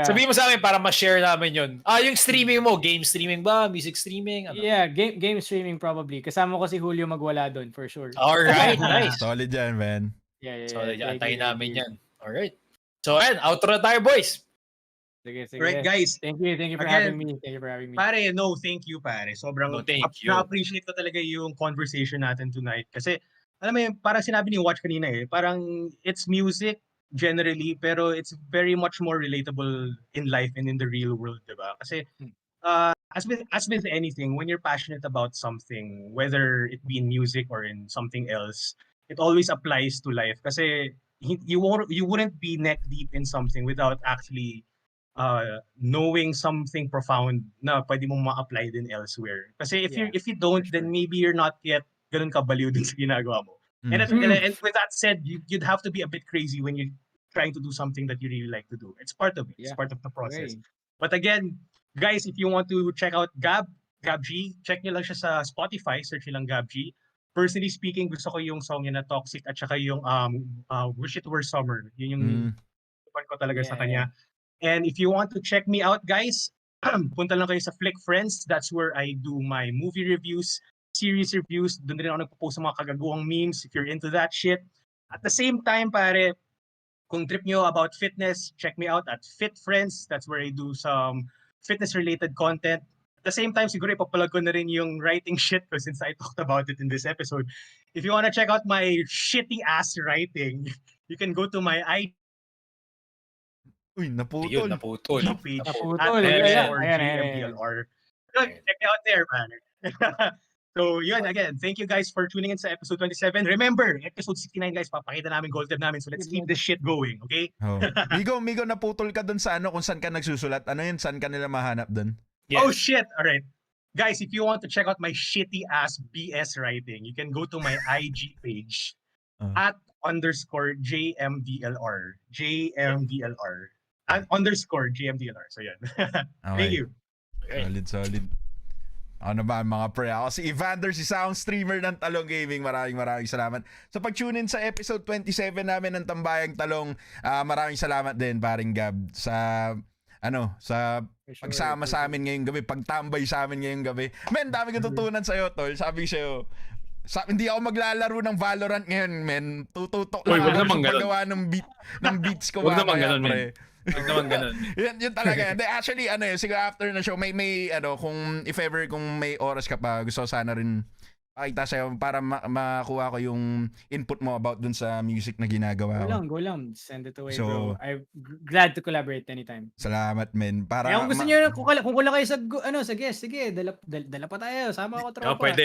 F: Sabihin mo sa amin para ma-share namin yun. Yung streaming mo, game streaming ba? Music streaming? Ano?
D: Yeah, game streaming probably. Kasama ko si Julio magwala doon for sure.
F: Alright, nice.
E: Solid yan, man.
D: Yeah.
F: Solid yan. Antayin namin yan. Alright. So, outro na tayo, boys.
D: Sige.
C: Right, guys.
D: Thank you for having me.
C: Pare, thank you, pare. Sobrang na-appreciate ko talaga yung conversation natin tonight. Kasi, alam mo yun, parang sinabi ni Watch kanina parang it's music generally, pero it's very much more relatable in life and in the real world, diba? Kasi, as with anything, when you're passionate about something, whether it be in music or in something else, it always applies to life. Kasi, you wouldn't be neck deep in something without actually knowing something profound na pwede mong ma-apply din elsewhere. Kasi if you don't, then maybe you're not yet ganun kabaliw din sa ginagawa mo. And with that said, you'd have to be a bit crazy when you're trying to do something that you really like to do. It's part of it. It's part of the process. But again, guys, if you want to check out Gab G, check nyo lang siya sa Spotify, search nyo lang Gab G. Personally speaking, gusto ko yung song niya na Toxic at saka yung Wish It Were Summer. Yun yung ko talaga sa kanya. And if you want to check me out, guys, punta lang kayo sa Flick Friends. That's where I do my movie reviews, series reviews. Doon rin ako nagpo-post ng mga kagaguhang memes if you're into that shit. At the same time, pare, kung trip nyo about fitness, check me out at Fit Friends. That's where I do some fitness-related content. At the same time, siguro ipapalag ko na rin yung writing shit ko since I talked about it in this episode. If you want to check out my shitty-ass writing, you can go to my IG.
E: Uy, naputol.
C: Page
D: Ayan.
C: Check me out there, man. So, yun, again, thank you guys for tuning in sa episode 27. Remember, episode 69, guys, papakita namin gold tab namin. So, let's keep this shit going, okay?
E: Migo, naputol ka dun sa kung saan ka nagsusulat. Ano yun? Saan ka nila mahanap dun?
F: Yes.
C: Oh, shit. All right. Guys, if you want to check out my shitty-ass BS writing, you can go to my IG page at _JMDLR. JMDLR. _JMDLR. So, yan. Thank you.
E: Solid. Ano ba mga pre? Ako si Ivanderzz, isang streamer ng Talong Gaming. Maraming salamat sa pag-tune in sa episode 27 namin ng Tambayang Talong. Maraming salamat din paring Gab sa pagsama sa amin ngayong gabi, pagtambay sa amin ngayong gabi. Men, dami kong tutunan sa'yo, tol. Sabi ko sa'yo, hindi ako maglalaro ng Valorant ngayon, men. Tututok lang ako sa paggawa ng beats ko.
F: Huwag naman ganun, men. Huwag naman ganun.
E: Yun talaga. Actually, siguro after na show, may kung if ever, kung may oras ka pa, gusto ko sana rin pakita sa'yo para makuha ko yung input mo about dun sa music na ginagawa ko.
D: Go lang. Send it away, bro. I'm glad to collaborate anytime.
E: Salamat, men. Para
D: kung gusto nyo, kung kulang kayo sa guest, sige, dala pa tayo. Sama ako tropa.
F: Pwede.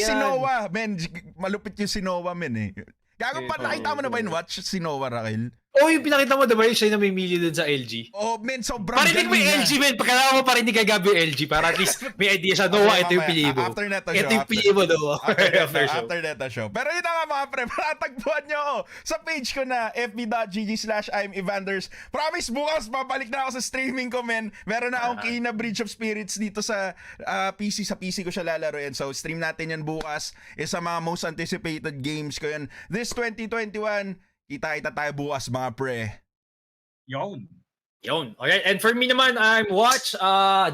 E: Si Noah, men. Malupit yung si Noah, men Gago pa, nakita mo na ba yung watch si Noah, Raquel?
F: Yung pinakita mo diba yung siya na may mili dun sa LG?
E: Men, sobrang
F: parinig mo yung LG, men. Pagkalawa mo parinig kay Gabi yung LG para at least may idea siya. Noah, ito yung pili mo.
E: After neto
F: show. Ito yung pili mo, Noah.
E: After neto show. Pero yun na nga mga pre, matatagpuan nyo ako sa page ko na fb.gg/Ivanderzz. Promise, bukas babalik na ako sa streaming ko, men. Meron na akong key na Bridge of Spirits dito sa PC. Sa PC ko siya lalaroin. So, stream natin yan bukas. Isa mga most anticipated games ko yan. This 2021, kita tayo bukas mga pre.
C: Yun.
F: Yun. Okay. And for me naman, I'm Watch.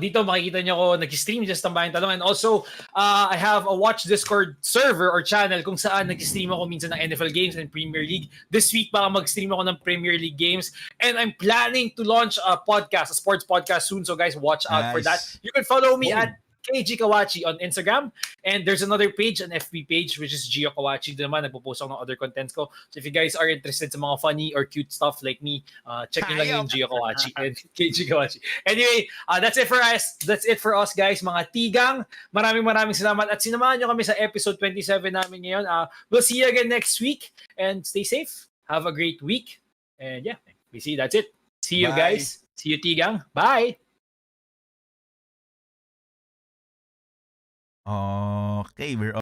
F: Dito makikita niyo ako nag-stream just Tambayang Talong. And also, I have a Watch Discord server or channel kung saan nag-stream ako minsan ng NFL games and Premier League. This week, baka mag-stream ako ng Premier League games. And I'm planning to launch a podcast, a sports podcast soon. So guys, watch out for that. You can follow me at KG Kawachi on Instagram. And there's another page, an FB page, which is Gio Kawachi. Doon naman, nagpo-post ako ng other contents ko. So if you guys are interested sa mga funny or cute stuff like me, check nyo lang yung Gio Kawachi and KG Kawachi. Anyway, that's it for us. That's it for us, guys. Mga tigang, maraming salamat. At sinamahan nyo kami sa episode 27 namin ngayon. We'll see you again next week. And stay safe. Have a great week. And yeah, we see. That's it. See you guys. See you, tigang. Bye.
E: Okay, we're